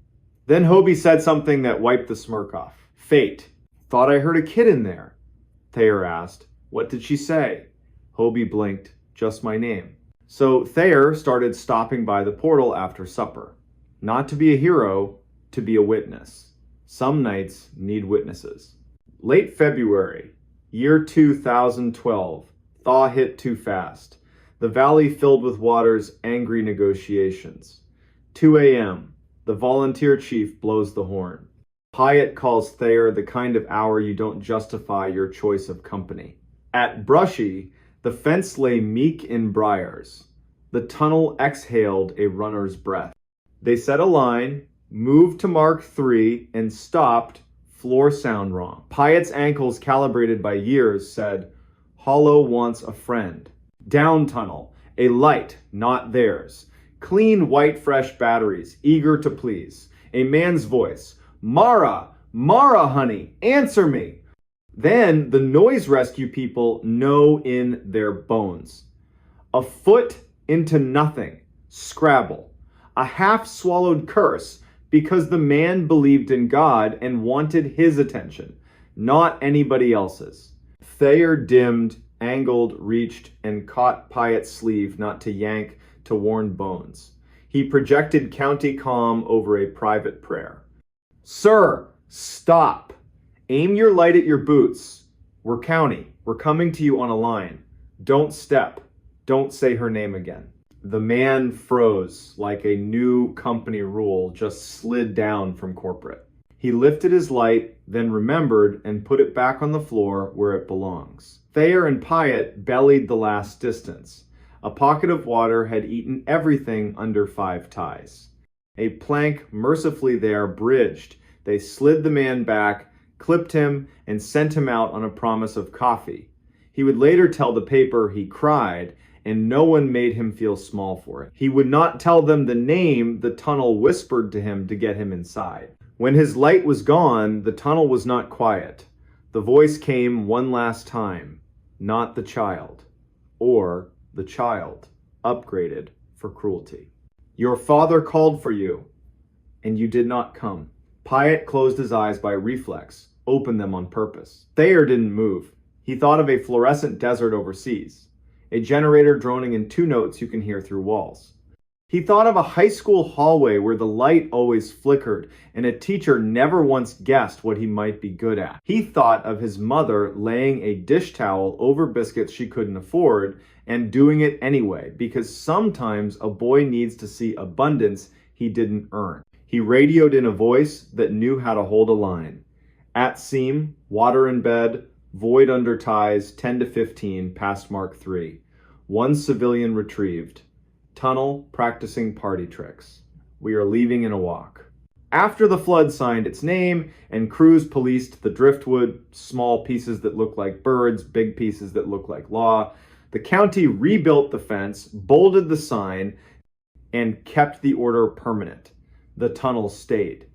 Speaker 2: Then Hobie said something that wiped the smirk off. Fate. Thought I heard a kid in there. Thayer asked, what did she say? Hobie blinked, just my name. So Thayer started stopping by the portal after supper. Not to be a hero, to be a witness. Some nights need witnesses. Late February, year 2012. Thaw hit too fast. The valley filled with water's angry negotiations. 2 a.m. The volunteer chief blows the horn. Pyatt calls Thayer the kind of hour you don't justify your choice of company. At Brushy, the fence lay meek in briars. The tunnel exhaled a runner's breath. They set a line, moved to mark 3, and stopped, floor sound wrong. Pyatt's ankles, calibrated by years, said, Hollow wants a friend. Down tunnel, a light, not theirs. Clean, white, fresh batteries, eager to please. A man's voice, Mara, Mara, honey, answer me. Then the noise rescue people know in their bones. A foot into nothing, Scrabble. A half-swallowed curse because the man believed in God and wanted his attention, not anybody else's. Thayer dimmed, angled, reached, and caught Pyatt's sleeve not to yank, to warn bones. He projected county calm over a private prayer. Sir, stop. Aim your light at your boots. We're county. We're coming to you on a line. Don't step. Don't say her name again." The man froze like a new company rule just slid down from corporate. He lifted his light, then remembered and put it back on the floor where it belongs. Thayer and Pyatt bellied the last distance. A pocket of water had eaten everything under 5 ties. A plank mercifully there bridged. They slid the man back, clipped him, and sent him out on a promise of coffee. He would later tell the paper he cried, and no one made him feel small for it. He would not tell them the name the tunnel whispered to him to get him inside. When his light was gone, the tunnel was not quiet. The voice came one last time. Not the child. Or the child, upgraded for cruelty. "Your father called for you, and you did not come." Pyatt closed his eyes by reflex, opened them on purpose. Thayer didn't move. He thought of a fluorescent desert overseas, a generator droning in 2 notes you can hear through walls. He thought of a high school hallway where the light always flickered and a teacher never once guessed what he might be good at. He thought of his mother laying a dish towel over biscuits she couldn't afford and doing it anyway, because sometimes a boy needs to see abundance he didn't earn. He radioed in a voice that knew how to hold a line. At seam, water in bed, void under ties, 10 to 15, past Mark 3. 1 civilian retrieved. Tunnel practicing party tricks. We are leaving in a walk. After the flood signed its name and crews policed the driftwood, small pieces that look like birds, big pieces that look like law, the county rebuilt the fence, bolded the sign, and kept the order permanent. The tunnel stayed.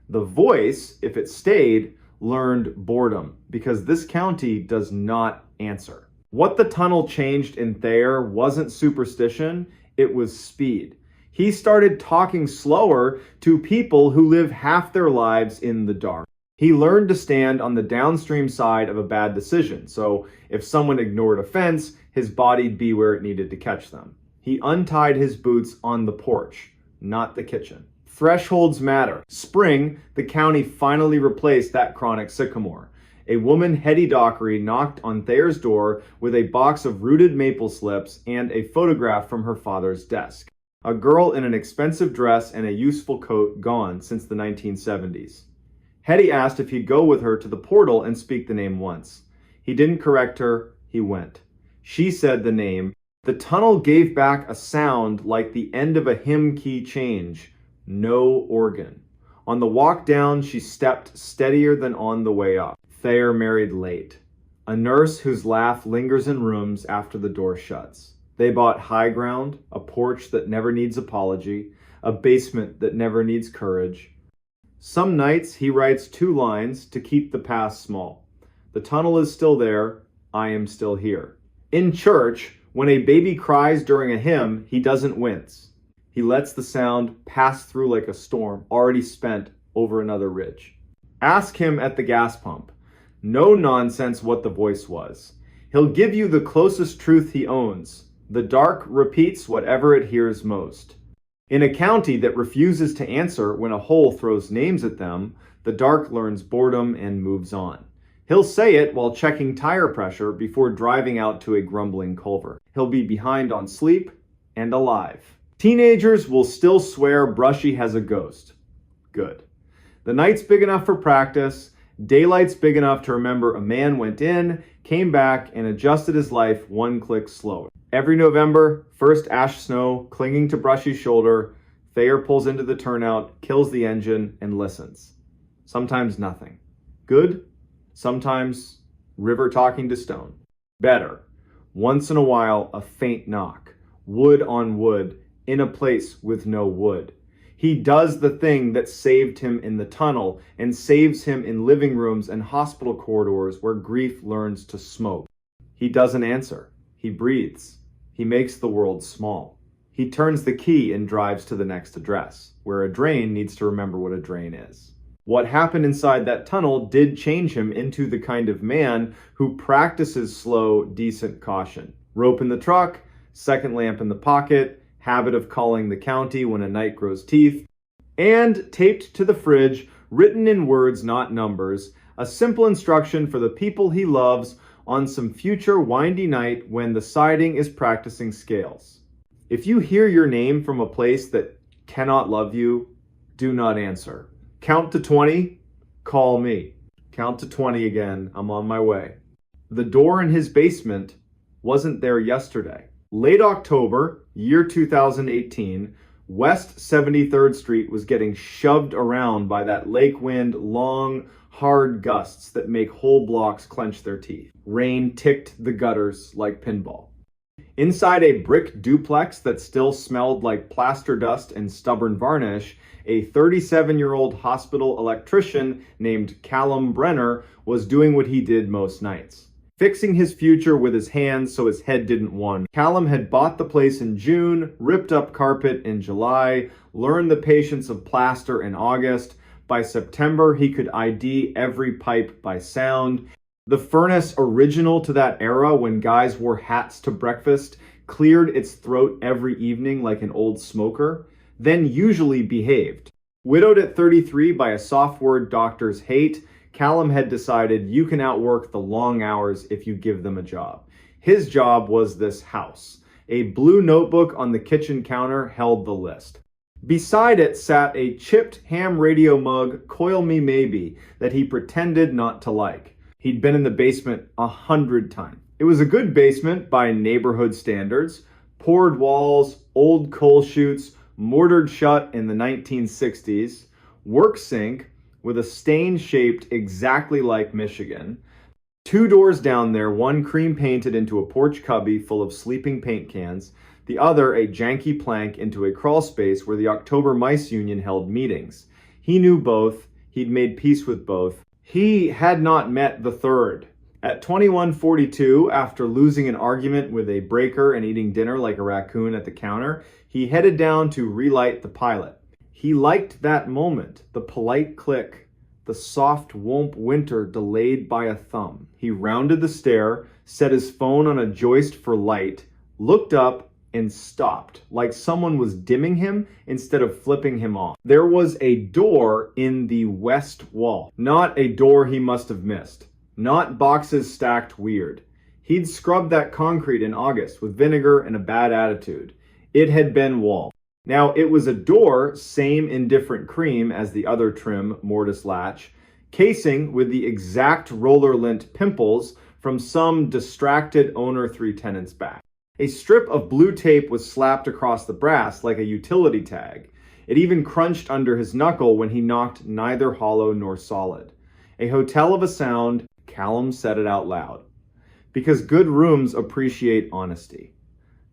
Speaker 2: The voice, if it stayed, learned boredom, because this county does not answer. What the tunnel changed in Thayer wasn't superstition, it was speed. He started talking slower to people who live half their lives in the dark. He learned to stand on the downstream side of a bad decision, so if someone ignored a fence, his body'd be where it needed to catch them. He untied his boots on the porch, not the kitchen. Thresholds matter. Spring, the county finally replaced that chronic sycamore. A woman, Hetty Dockery, knocked on Thayer's door with a box of rooted maple slips and a photograph from her father's desk. A girl in an expensive dress and a useful coat gone since the 1970s. Hetty asked if he'd go with her to the portal and speak the name once. He didn't correct her, he went. She said the name. The tunnel gave back a sound like the end of a hymn key change. No organ. On the walk down, she stepped steadier than on the way up. Thayer married late. A nurse whose laugh lingers in rooms after the door shuts. They bought high ground, a porch that never needs apology, a basement that never needs courage. Some nights he writes 2 lines to keep the past small. The tunnel is still there, I am still here. In church, when a baby cries during a hymn, he doesn't wince. He lets the sound pass through like a storm already spent over another ridge. Ask him at the gas pump. No nonsense what the voice was. He'll give you the closest truth he owns. The dark repeats whatever it hears most. In a county that refuses to answer when a hole throws names at them, the dark learns boredom and moves on. He'll say it while checking tire pressure before driving out to a grumbling culvert. He'll be behind on sleep and alive. Teenagers will still swear Brushy has a ghost. Good. The night's big enough for practice. Daylight's big enough to remember a man went in, came back, and adjusted his life 1 click slower. Every November, first ash snow, clinging to Brushy's shoulder, Thayer pulls into the turnout, kills the engine, and listens. Sometimes nothing. Good. Sometimes river talking to stone. Better. Once in a while, a faint knock. Wood on wood, in a place with no wood. He does the thing that saved him in the tunnel and saves him in living rooms and hospital corridors where grief learns to smoke. He doesn't answer. He breathes. He makes the world small. He turns the key and drives to the next address, where a drain needs to remember what a drain is. What happened inside that tunnel did change him into the kind of man who practices slow, decent caution. Rope in the truck, second lamp in the pocket, habit of calling the county when a night grows teeth, and taped to the fridge, written in words not numbers, a simple instruction for the people he loves on some future windy night when the siding is practicing scales. If you hear your name from a place that cannot love you, do not answer. Count to 20, call me. Count to 20 again, I'm on my way. The door in his basement wasn't there yesterday. Late October, year 2018, West 73rd Street was getting shoved around by that lake wind, long, hard gusts that make whole blocks clench their teeth. Rain ticked the gutters like pinball. Inside a brick duplex that still smelled like plaster dust and stubborn varnish, a 37-year-old hospital electrician named Callum Brenner was doing what he did most nights. Fixing his future with his hands so his head didn't wander. Callum had bought the place in June, ripped up carpet in July, learned the patience of plaster in August. By September, he could ID every pipe by sound. The furnace, original to that era when guys wore hats to breakfast, cleared its throat every evening like an old smoker, then usually behaved. Widowed at 33 by a soft word doctors hate, Callum had decided you can outwork the long hours if you give them a job. His job was this house. A blue notebook on the kitchen counter held the list. Beside it sat a chipped ham radio mug, Coil Me Maybe, that he pretended not to like. He'd been in the basement 100 times. It was a good basement by neighborhood standards. Poured walls, old coal chutes, mortared shut in the 1960s, work sink with a stain shaped exactly like Michigan. 2 doors down there, one cream painted into a porch cubby full of sleeping paint cans, the other a janky plank into a crawl space where the October Mice Union held meetings. He knew both, he'd made peace with both. He had not met the third. At 21:42, after losing an argument with a breaker and eating dinner like a raccoon at the counter, he headed down to relight the pilot. He liked that moment, the polite click, the soft womp winter delayed by a thumb. He rounded the stair, set his phone on a joist for light, looked up, and stopped, like someone was dimming him instead of flipping him off. There was a door in the west wall. Not a door he must have missed. Not boxes stacked weird. He'd scrubbed that concrete in August with vinegar and a bad attitude. It had been walled. Now, it was a door, same in different cream as the other trim mortise latch, casing with the exact roller lint pimples from some distracted owner 3 tenants back. A strip of blue tape was slapped across the brass like a utility tag. It even crunched under his knuckle when he knocked neither hollow nor solid. A hotel of a sound, Callum said it out loud. Because good rooms appreciate honesty.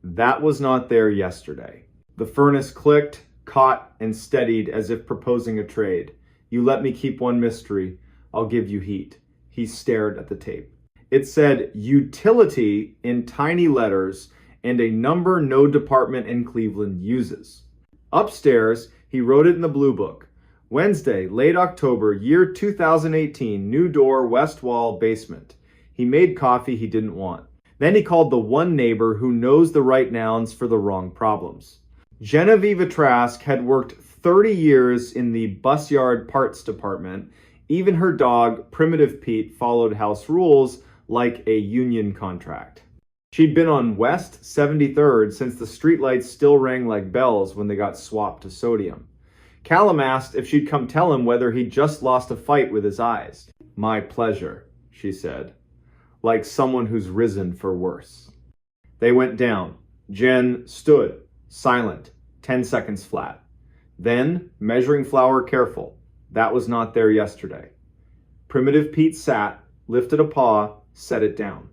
Speaker 2: That was not there yesterday. The furnace clicked, caught, and steadied as if proposing a trade. You let me keep one mystery, I'll give you heat. He stared at the tape. It said utility in tiny letters and a number no department in Cleveland uses. Upstairs, he wrote it in the blue book. Wednesday, late October, year 2018, new door, west wall, basement. He made coffee he didn't want. Then he called the one neighbor who knows the right nouns for the wrong problems. Genevieve Trask had worked 30 years in the bus yard parts department. Even her dog, Primitive Pete, followed house rules like a union contract. She'd been on West 73rd since the streetlights still rang like bells when they got swapped to sodium. Callum asked if she'd come tell him whether he'd just lost a fight with his eyes. My pleasure, she said, like someone who's risen for worse. They went down. Jen stood, silent, 10 seconds flat. Then, measuring flour careful. That was not there yesterday. Primitive Pete sat, lifted a paw, set it down.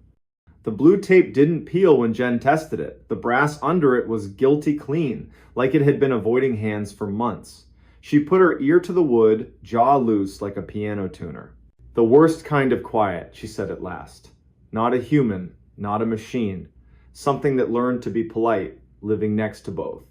Speaker 2: The blue tape didn't peel when Jen tested it. The brass under it was guilty clean, like it had been avoiding hands for months. She put her ear to the wood, jaw loose like a piano tuner. The worst kind of quiet, she said at last. Not a human, not a machine. Something that learned to be polite, living next to both.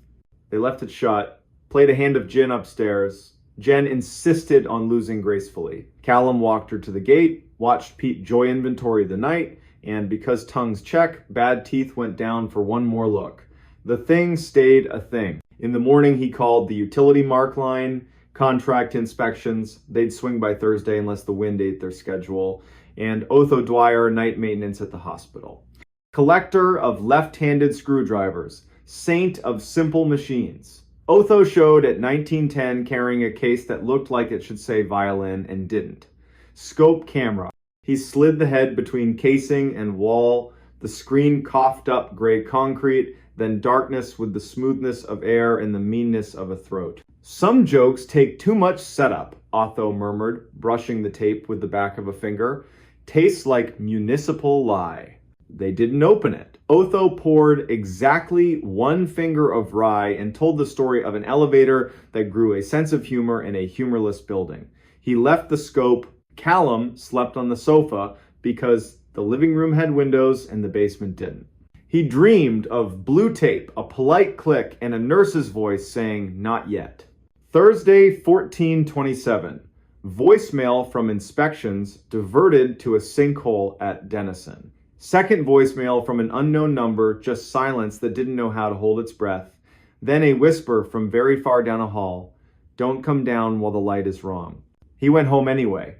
Speaker 2: They left it shut, played a hand of gin upstairs. Jen insisted on losing gracefully. Callum walked her to the gate, watched Pete joy inventory the night, and because tongues check, bad teeth went down for one more look. The thing stayed a thing. In the morning, he called the utility mark line, contract inspections. They'd swing by Thursday unless the wind ate their schedule. and Otho Dwyer, night maintenance at the hospital. Collector of left-handed screwdrivers, saint of simple machines. Otho showed at 1910 carrying a case that looked like it should say violin and didn't. Scope camera. He slid the head between casing and wall, the screen coughed up gray concrete, then darkness with the smoothness of air and the meanness of a throat. Some jokes take too much setup, Otho murmured, brushing the tape with the back of a finger. Tastes like municipal lie. They didn't open it. Otho poured exactly one finger of rye and told the story of an elevator that grew a sense of humor in a humorless building. He left the scope. Callum slept on the sofa because the living room had windows and the basement didn't. He dreamed of blue tape, a polite click, and a nurse's voice saying, "Not yet." Thursday, 14/27. Voicemail from inspections diverted to a sinkhole at Denison. Second voicemail from an unknown number, just silence that didn't know how to hold its breath. Then a whisper from very far down a hall, "Don't come down while the light is wrong." He went home anyway.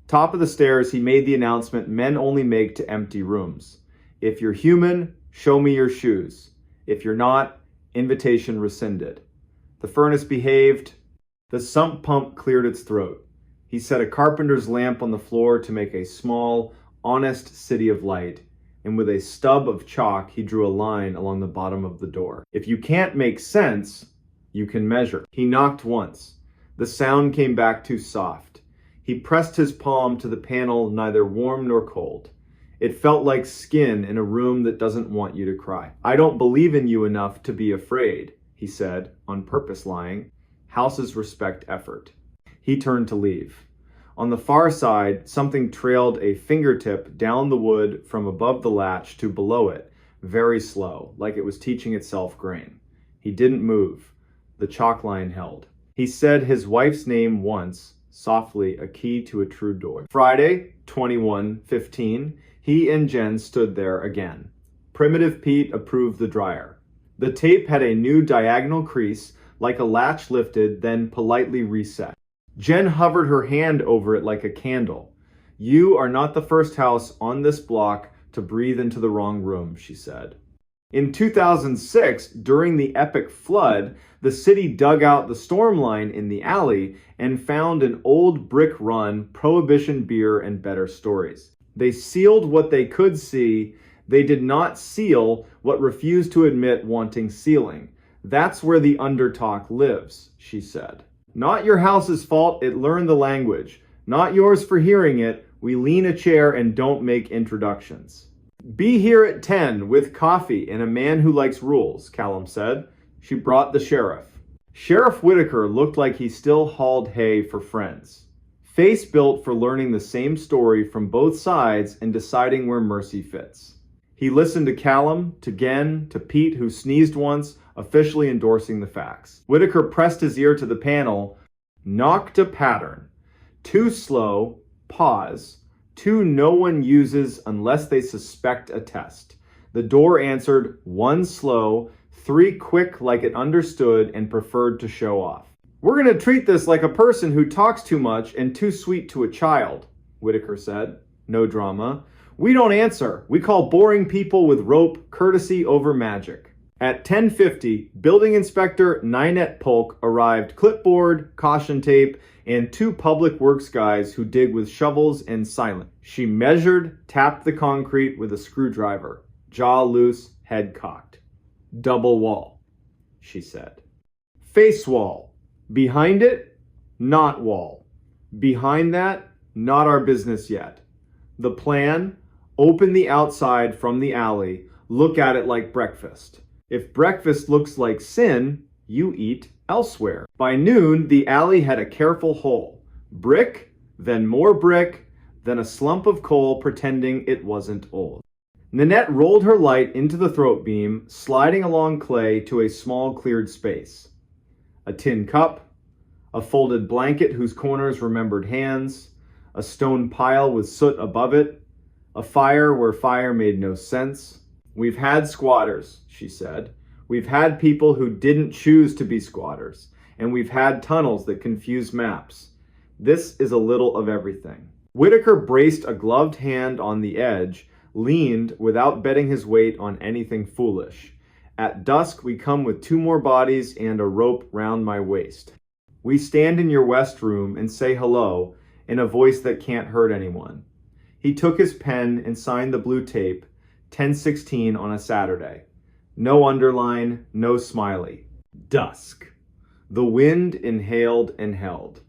Speaker 2: Top of the stairs, he made the announcement men only make to empty rooms. If you're human, show me your shoes. If you're not, invitation rescinded. The furnace behaved. The sump pump cleared its throat. He set a carpenter's lamp on the floor to make a small, honest city of light, and with a stub of chalk, he drew a line along the bottom of the door. If you can't make sense, you can measure. He knocked once. The sound came back too soft. He pressed his palm to the panel, neither warm nor cold. It felt like skin in a room that doesn't want you to cry. "I don't believe in you enough to be afraid," he said, on purpose lying. Houses respect effort. He turned to leave. On the far side, something trailed a fingertip down the wood from above the latch to below it, very slow, like it was teaching itself grain. He didn't move. The chalk line held. He said his wife's name once, softly, a key to a true door. Friday, 21/15, he and Jen stood there again. Primitive Pete approved the dryer. The tape had a new diagonal crease, like a latch lifted, then politely reset. Jen hovered her hand over it like a candle. "You are not the first house on this block to breathe into the wrong room," she said. In 2006, during the epic flood, the city dug out the storm line in the alley and found an old brick run, Prohibition beer, and better stories. They sealed what they could see. They did not seal what refused to admit wanting sealing. That's where the undertalk lives, she said. Not your house's fault, it learned the language. Not yours for hearing it. We lean a chair and don't make introductions. "Be here at 10 with coffee and a man who likes rules," Callum said. She brought the sheriff. Sheriff Whitaker looked like he still hauled hay for friends. Face built for learning the same story from both sides and deciding where mercy fits. He listened to Callum, to Gen, to Pete, who sneezed once, officially endorsing the facts. Whitaker pressed his ear to the panel, knocked a pattern. 2 slow, pause. 2 no one uses unless they suspect a test. The door answered 1 slow, 3 quick like it understood and preferred to show off. "We're going to treat this like a person who talks too much and too sweet to a child," Whitaker said. No drama. "We don't answer. We call boring people with rope courtesy over magic." At 10:50, Building Inspector Ninette Polk arrived, clipboard, caution tape, and 2 public works guys who dig with shovels and silent. She measured, tapped the concrete with a screwdriver, jaw loose, head cocked. "Double wall," she said. "Face wall. Behind it, not wall. Behind that, not our business yet. The plan, open the outside from the alley, look at it like breakfast. If breakfast looks like sin, you eat elsewhere." By noon, the alley had a careful hole. Brick, then more brick, then a slump of coal pretending it wasn't old. Ninette rolled her light into the throat beam, sliding along clay to a small cleared space. A tin cup, a folded blanket whose corners remembered hands, a stone pile with soot above it, a fire where fire made no sense. "We've had squatters," she said. "We've had people who didn't choose to be squatters, and we've had tunnels that confuse maps. This is a little of everything." Whitaker braced a gloved hand on the edge, leaned without betting his weight on anything foolish. At dusk, we come with 2 more bodies and a rope round my waist. We stand in your west room and say hello in a voice that can't hurt anyone. He took his pen and signed the blue tape, 10:16 on a Saturday. No underline, no smiley. Dusk. The wind inhaled and held.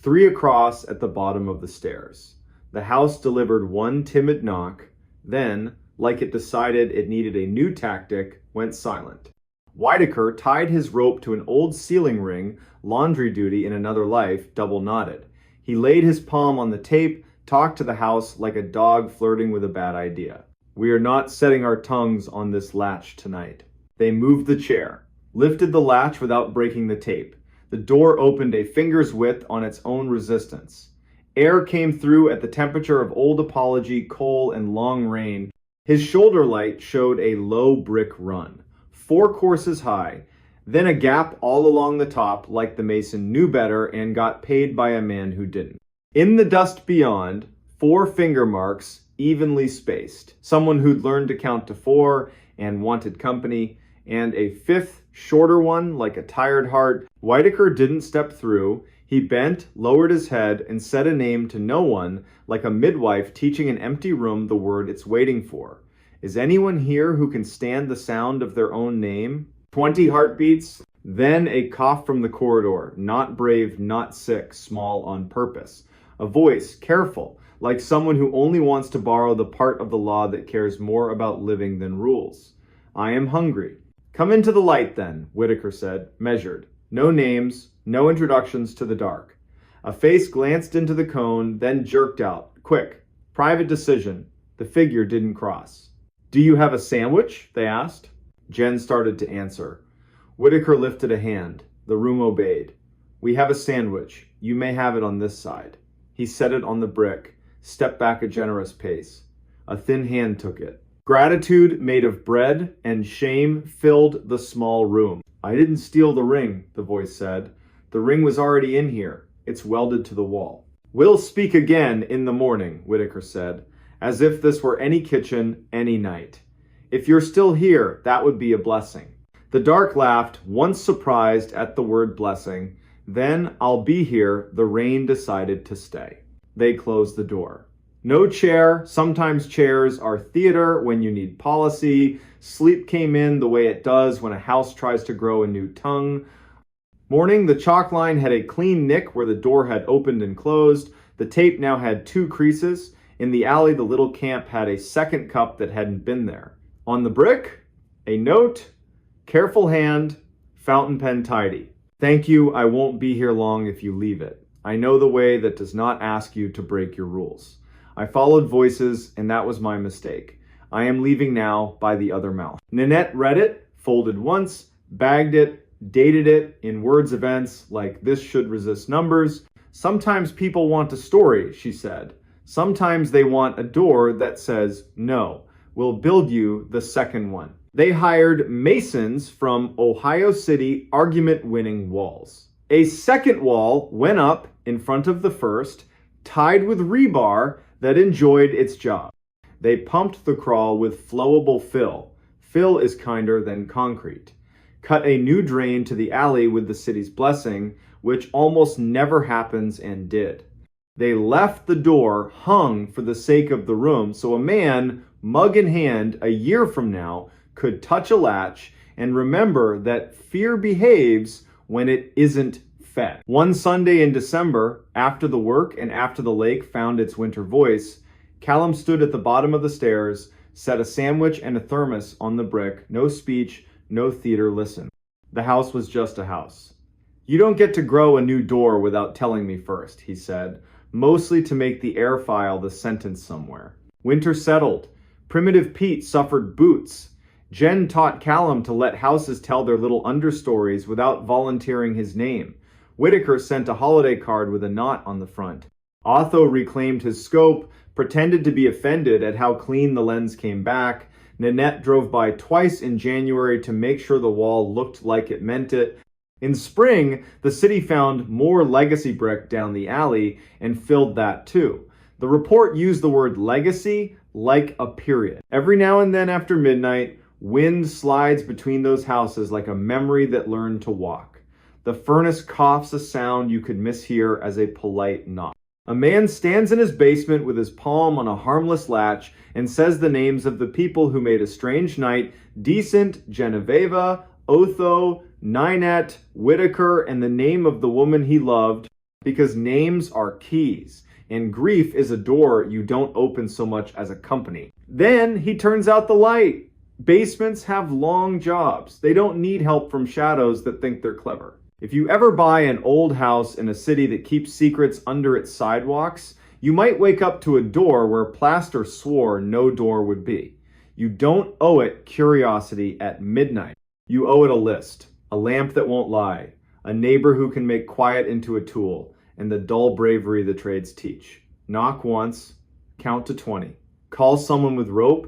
Speaker 2: 3 across at the bottom of the stairs. The house delivered 1 timid knock, then, like it decided it needed a new tactic, went silent. Whitaker tied his rope to an old ceiling ring, laundry duty in another life, double knotted. He laid his palm on the tape, talked to the house like a dog flirting with a bad idea. We are not setting our tongues on this latch tonight. They moved the chair, lifted the latch without breaking the tape. The door opened a finger's width on its own resistance. Air came through at the temperature of old apology, coal, and long rain. His shoulder light showed a low brick run, 4 courses high, then a gap all along the top like the mason knew better and got paid by a man who didn't. In the dust beyond, 4 finger marks, evenly spaced. Someone who'd learned to count to 4 and wanted company, and a 5th, shorter one like a tired heart. Whitaker didn't step through. He bent, lowered his head, and said a name to no one, like a midwife teaching an empty room the word it's waiting for. Is anyone here who can stand the sound of their own name? 20 heartbeats, then a cough from the corridor, not brave, not sick, small on purpose. A voice, careful, like someone who only wants to borrow the part of the law that cares more about living than rules. I am hungry. Come into the light then, Whitaker said, measured. No names, no introductions to the dark. A face glanced into the cone, then jerked out. Quick. Private decision. The figure didn't cross. Do you have a sandwich? They asked. Jen started to answer. Whitaker lifted a hand. The room obeyed. We have a sandwich. You may have it on this side. He set it on the brick, stepped back a generous pace. A thin hand took it. Gratitude made of bread and shame filled the small room. I didn't steal the ring, the voice said. The ring was already in here. It's welded to the wall. We'll speak again in the morning, Whitaker said, as if this were any kitchen, any night. If you're still here, that would be a blessing. The dark laughed, once surprised at the word blessing. Then, I'll be here, the rain decided to stay. They closed the door. No chair. Sometimes chairs are theater when you need policy. Sleep came in the way it does when a house tries to grow a new tongue. Morning, the chalk line had a clean nick where the door had opened and closed. The tape now had 2 creases. In the alley, the little camp had a second cup that hadn't been there. On the brick, a note, careful hand, fountain pen tidy. Thank you, I won't be here long if you leave it. I know the way that does not ask you to break your rules. I followed voices, and that was my mistake. I am leaving now by the other mouth. Nanette read it, folded once, bagged it, dated it in words events like this should resist numbers. Sometimes people want a story, she said. Sometimes they want a door that says, no, we'll build you the second one. They hired masons from Ohio City argument-winning walls. A second wall went up in front of the first, tied with rebar that enjoyed its job. They pumped the crawl with flowable fill. Fill is kinder than concrete. Cut a new drain to the alley with the city's blessing, which almost never happens and did. They left the door hung for the sake of the room so a man, mug in hand, a year from now, could touch a latch and remember that fear behaves when it isn't fed. One Sunday in December, after the work and after the lake found its winter voice, Callum stood at the bottom of the stairs, set a sandwich and a thermos on the brick. No speech, no theater, listen. The house was just a house. You don't get to grow a new door without telling me first, he said, mostly to make the air file the sentence somewhere. Winter settled. Primitive Pete suffered boots. Jen taught Callum to let houses tell their little understories without volunteering his name. Whitaker sent a holiday card with a knot on the front. Otho reclaimed his scope, pretended to be offended at how clean the lens came back. Nanette drove by twice in January to make sure the wall looked like it meant it. In spring, the city found more legacy brick down the alley and filled that too. The report used the word legacy like a period. Every now and then after midnight, wind slides between those houses like a memory that learned to walk. The furnace coughs a sound you could mishear as a polite knock. A man stands in his basement with his palm on a harmless latch and says the names of the people who made a strange night decent: Genoveva, Otho, Ninette, Whitaker, and the name of the woman he loved, because names are keys, and grief is a door you don't open so much as a company. Then he turns out the light. Basements have long jobs. They don't need help from shadows that think they're clever. If you ever buy an old house in a city that keeps secrets under its sidewalks, you might wake up to a door where plaster swore no door would be. You don't owe it curiosity at midnight. You owe it a list, a lamp that won't lie, a neighbor who can make quiet into a tool, and the dull bravery the trades teach. Knock once, count to 20, call someone with rope,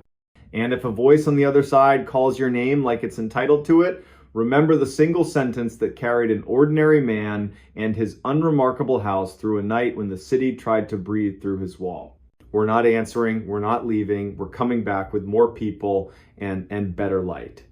Speaker 2: and if a voice on the other side calls your name like it's entitled to it, remember the single sentence that carried an ordinary man and his unremarkable house through a night when the city tried to breathe through his wall. We're not answering, we're not leaving, we're coming back with more people and better light.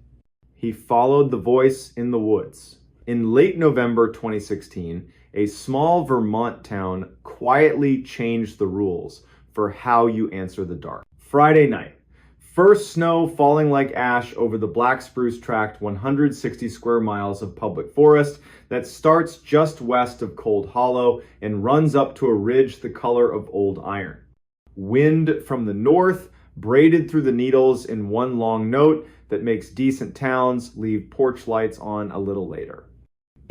Speaker 2: He followed the voice in the woods. In late November 2016, a small Vermont town quietly changed the rules for how you answer the dark. Friday night. First snow falling like ash over the Black Spruce tract 160 square miles of public forest that starts just west of Cold Hollow and runs up to a ridge the color of old iron. Wind from the north braided through the needles in one long note that makes decent towns leave porch lights on a little later.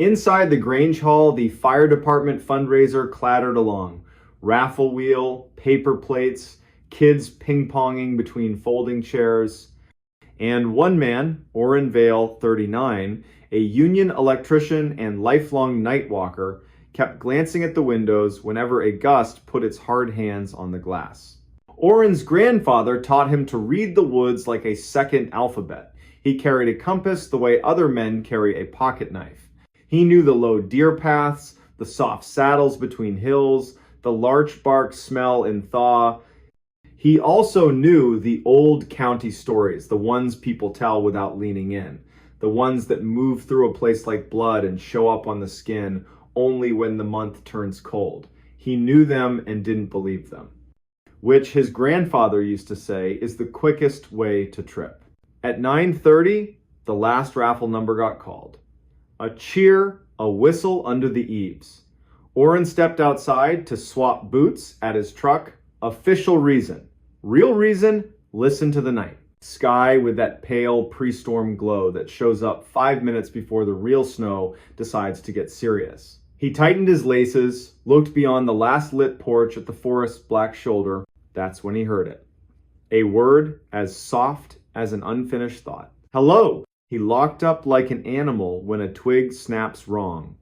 Speaker 2: Inside the Grange Hall, the fire department fundraiser clattered along. Raffle wheel, paper plates, kids ping-ponging between folding chairs, and one man, Orrin Vale, 39, a union electrician and lifelong night walker, kept glancing at the windows whenever a gust put its hard hands on the glass. Orrin's grandfather taught him to read the woods like a second alphabet. He carried a compass the way other men carry a pocket knife. He knew the low deer paths, the soft saddles between hills, the larch bark smell in thaw. He also knew the old county stories, the ones people tell without leaning in, the ones that move through a place like blood and show up on the skin only when the month turns cold. He knew them and didn't believe them, which his grandfather used to say is the quickest way to trip. At 9:30, the last raffle number got called. A cheer, a whistle under the eaves. Orrin stepped outside to swap boots at his truck. Official reason. Real reason, listen to the night. Sky with that pale pre-storm glow that shows up 5 minutes before the real snow decides to get serious. He tightened his laces, looked beyond the last lit porch at the forest's black shoulder. That's when he heard it. A word as soft as an unfinished thought. Hello! He locked up like an animal when a twig snaps wrong.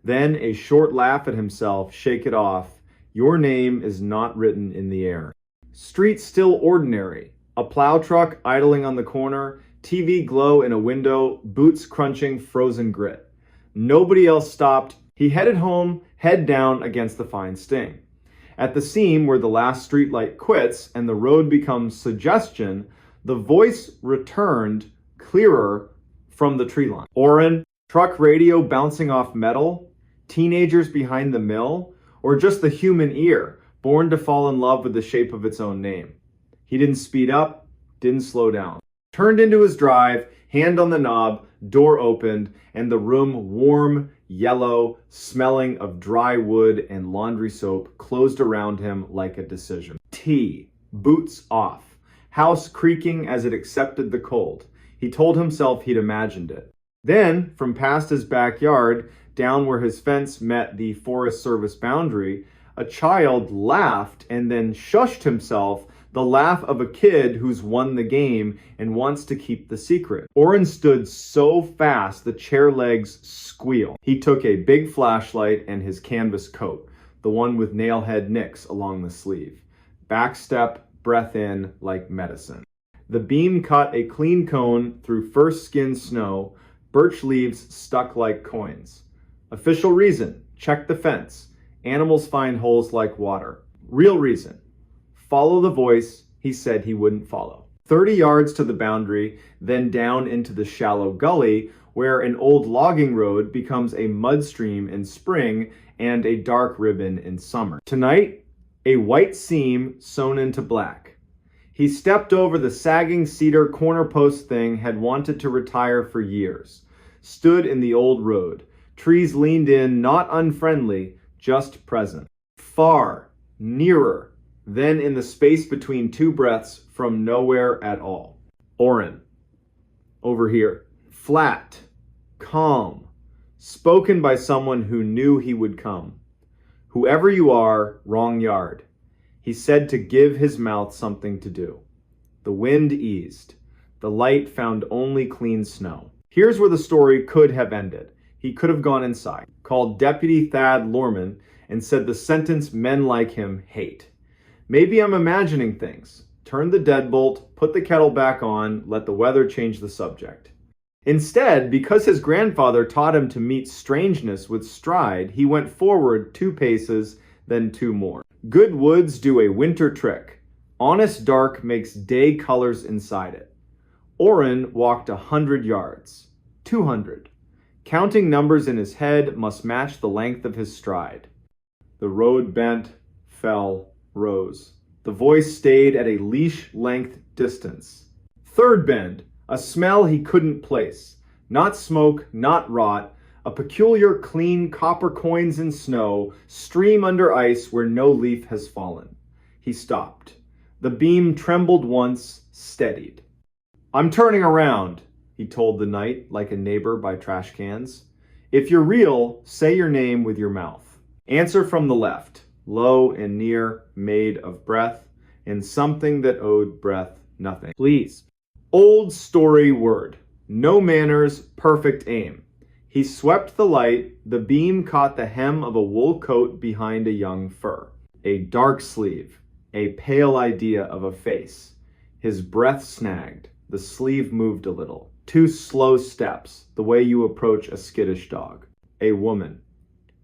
Speaker 2: Then a short laugh at himself, shake it off. Your name is not written in the air. Street still ordinary. A plow truck idling on the corner, TV glow in a window, boots crunching frozen grit. Nobody else stopped. He headed home, head down against the fine sting. At the seam where the last streetlight quits and the road becomes suggestion, the voice returned clearer from the tree line. Orrin, truck radio bouncing off metal, teenagers behind the mill, or just the human ear, born to fall in love with the shape of its own name. He didn't speed up, didn't slow down. Turned into his drive, hand on the knob, door opened, and the room, warm, yellow, smelling of dry wood and laundry soap, closed around him like a decision. Tea, boots off, house creaking as it accepted the cold. He told himself he'd imagined it. Then, from past his backyard, down where his fence met the Forest Service boundary, a child laughed and then shushed himself, the laugh of a kid who's won the game and wants to keep the secret. Orrin stood so fast the chair legs squealed. He took a big flashlight and his canvas coat, the one with nailhead nicks along the sleeve. Back step, breath in like medicine. The beam cut a clean cone through first skinned snow, birch leaves stuck like coins. Official reason, check the fence. Animals find holes like water. Real reason, Follow the voice he said he wouldn't follow. 30 yards to the boundary, then down into the shallow gully where an old logging road becomes a mud stream in spring and a dark ribbon in summer. Tonight, a white seam sewn into black. He stepped over the sagging cedar corner post thing had wanted to retire for years. Stood in the old road. Trees leaned in, not unfriendly, just present. Far, nearer, then in the space between two breaths from nowhere at all. Oren. Over here. Flat. Calm. Spoken by someone who knew he would come. Whoever you are, wrong yard. He said to give his mouth something to do. The wind eased. The light found only clean snow. Here's where the story could have ended. He could have gone inside, called Deputy Thad Lorman, and said the sentence men like him hate. Maybe I'm imagining things. Turn the deadbolt, put the kettle back on, let the weather change the subject. Instead, because his grandfather taught him to meet strangeness with stride, he went forward 2 paces, then 2 more. Good woods do a winter trick. Honest dark makes day colors inside it. Oren walked 100 yards. 200. Counting numbers in his head must match the length of his stride. The road bent, fell, rose. The voice stayed at a leash-length distance. 3rd bend, a smell he couldn't place. Not smoke, not rot. A peculiar clean copper coins in snow stream under ice where no leaf has fallen. He stopped. The beam trembled once, steadied. I'm turning around, he told the night like a neighbor by trash cans. If you're real, say your name with your mouth. Answer from the left, low and near, made of breath, and something that owed breath nothing. Please. Old story word. No manners, perfect aim. He swept the light. The beam caught the hem of a wool coat behind a young fur. A dark sleeve. A pale idea of a face. His breath snagged. The sleeve moved a little. 2 slow steps, the way you approach a skittish dog. A woman.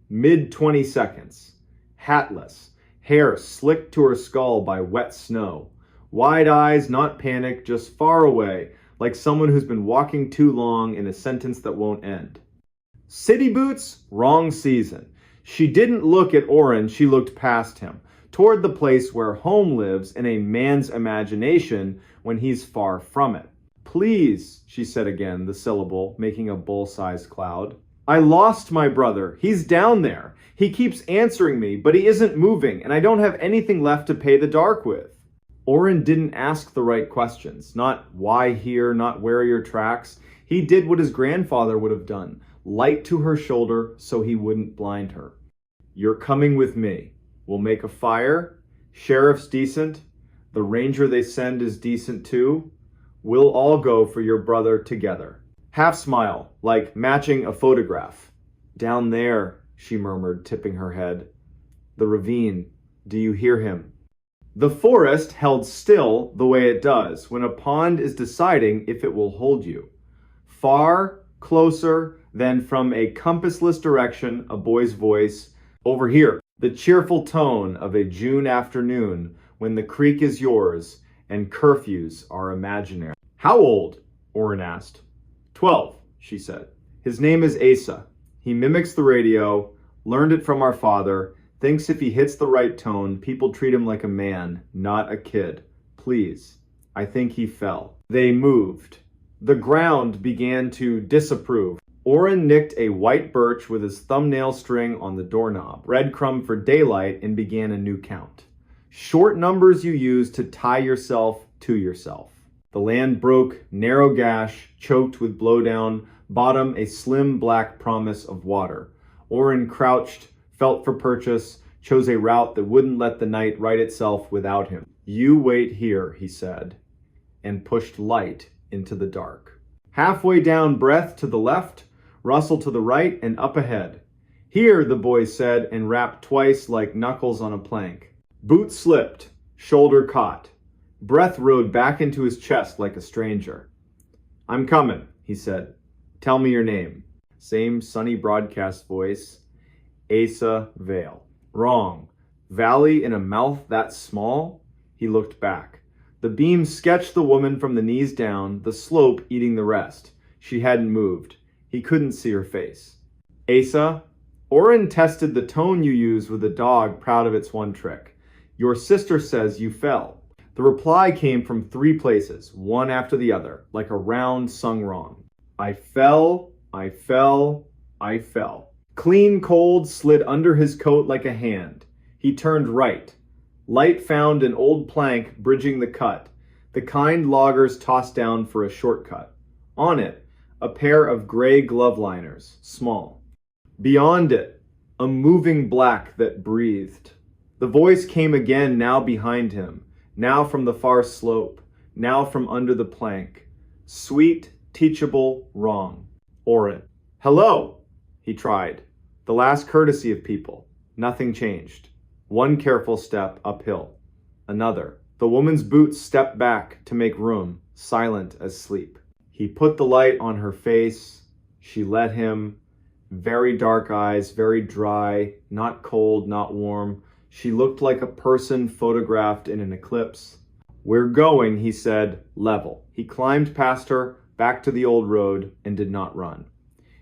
Speaker 2: Mid-20 seconds. Hatless. Hair slicked to her skull by wet snow. Wide eyes, not panic, just far away, like someone who's been walking too long in a sentence that won't end. City boots? Wrong season. She didn't look at Oren, she looked past him, toward the place where home lives in a man's imagination when he's far from it. Please, she said again, the syllable making a bull-sized cloud. I lost my brother. He's down there. He keeps answering me, but he isn't moving, and I don't have anything left to pay the dark with. Oren didn't ask the right questions. Not why here, not where are your tracks. He did what his grandfather would have done. Light to her shoulder so he wouldn't blind her. You're coming with me. We'll make a fire. Sheriff's decent. The ranger they send is decent too. We'll all go for your brother together. Half smile, like matching a photograph. Down there, she murmured, tipping her head. The ravine. Do you hear him? The forest held still the way it does when a pond is deciding if it will hold you. Far, closer, then from a compassless direction, a boy's voice. Over here, the cheerful tone of a June afternoon when the creek is yours and curfews are imaginary. How old? Oren asked. 12, she said. His name is Asa. He mimics the radio, learned it from our father, thinks if he hits the right tone, people treat him like a man, not a kid. Please. I think he fell. They moved. The ground began to disapprove. Oren nicked a white birch with his thumbnail string on the doorknob, breadcrumb for daylight, and began a new count. Short numbers you use to tie yourself to yourself. The land broke, narrow gash, choked with blowdown, bottom a slim black promise of water. Oren crouched, felt for purchase, chose a route that wouldn't let the night right itself without him. You wait here, he said, and pushed light into the dark. Halfway down, breath to the left, rustle to the right, and up ahead. Here, the boy said, and rapped twice like knuckles on a plank. Boot slipped, shoulder caught. Breath rode back into his chest like a stranger. I'm coming, he said. Tell me your name. Same sunny broadcast voice. Asa Vale. Wrong. Valley in a mouth that small? He looked back. The beam sketched the woman from the knees down, the slope eating the rest. She hadn't moved. He couldn't see her face. Asa, Oren tested the tone you use with a dog proud of its one trick. Your sister says you fell. The reply came from 3 places, one after the other, like a round sung wrong. I fell, I fell, I fell. Clean cold slid under his coat like a hand. He turned right. Light found an old plank bridging the cut, the kind loggers tossed down for a shortcut. On it, a pair of gray glove liners, small. Beyond it, a moving black that breathed. The voice came again, now behind him, now from the far slope, now from under the plank. Sweet, teachable, wrong. Oren. Hello, he tried. The last courtesy of people. Nothing changed. One careful step uphill. Another. The woman's boots stepped back to make room, silent as sleep. He put the light on her face. She let him. Very dark eyes, very dry, not cold, not warm. She looked like a person photographed in an eclipse. We're going, he said, level. He climbed past her, back to the old road, and did not run.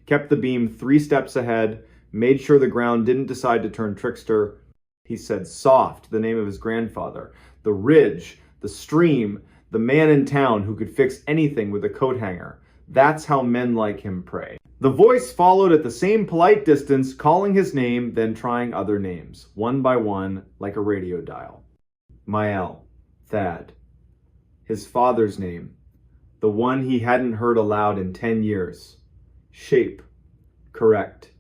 Speaker 2: Kept the beam 3 steps ahead, made sure the ground didn't decide to turn trickster. He said soft, the name of his grandfather, the ridge, the stream, the man in town who could fix anything with a coat hanger. That's how men like him pray. The voice followed at the same polite distance, calling his name, then trying other names, one by one, like a radio dial. Mael, Thad. His father's name, the one he hadn't heard aloud in 10 years. Shape, correct.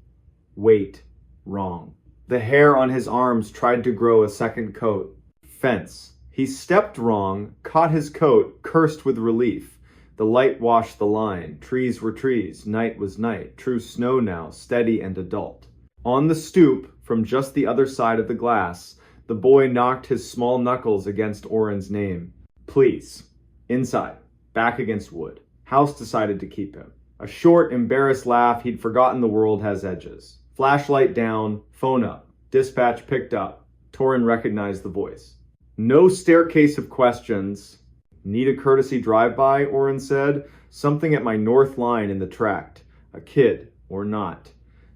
Speaker 2: Weight, wrong. The hair on his arms tried to grow a second coat. Fence. He stepped wrong, caught his coat, cursed with relief. The light washed the line. Trees were trees. Night was night. True snow now, steady and adult. On the stoop, from just the other side of the glass, the boy knocked his small knuckles against Oren's name. Please. Inside. Back against wood. House decided to keep him. A short, embarrassed laugh. He'd forgotten the world has edges. Flashlight down, phone up, dispatch picked up. Torin recognized the voice. No staircase of questions. Need a courtesy drive-by, Oren said. Something at my north line in the tract. A kid, or not.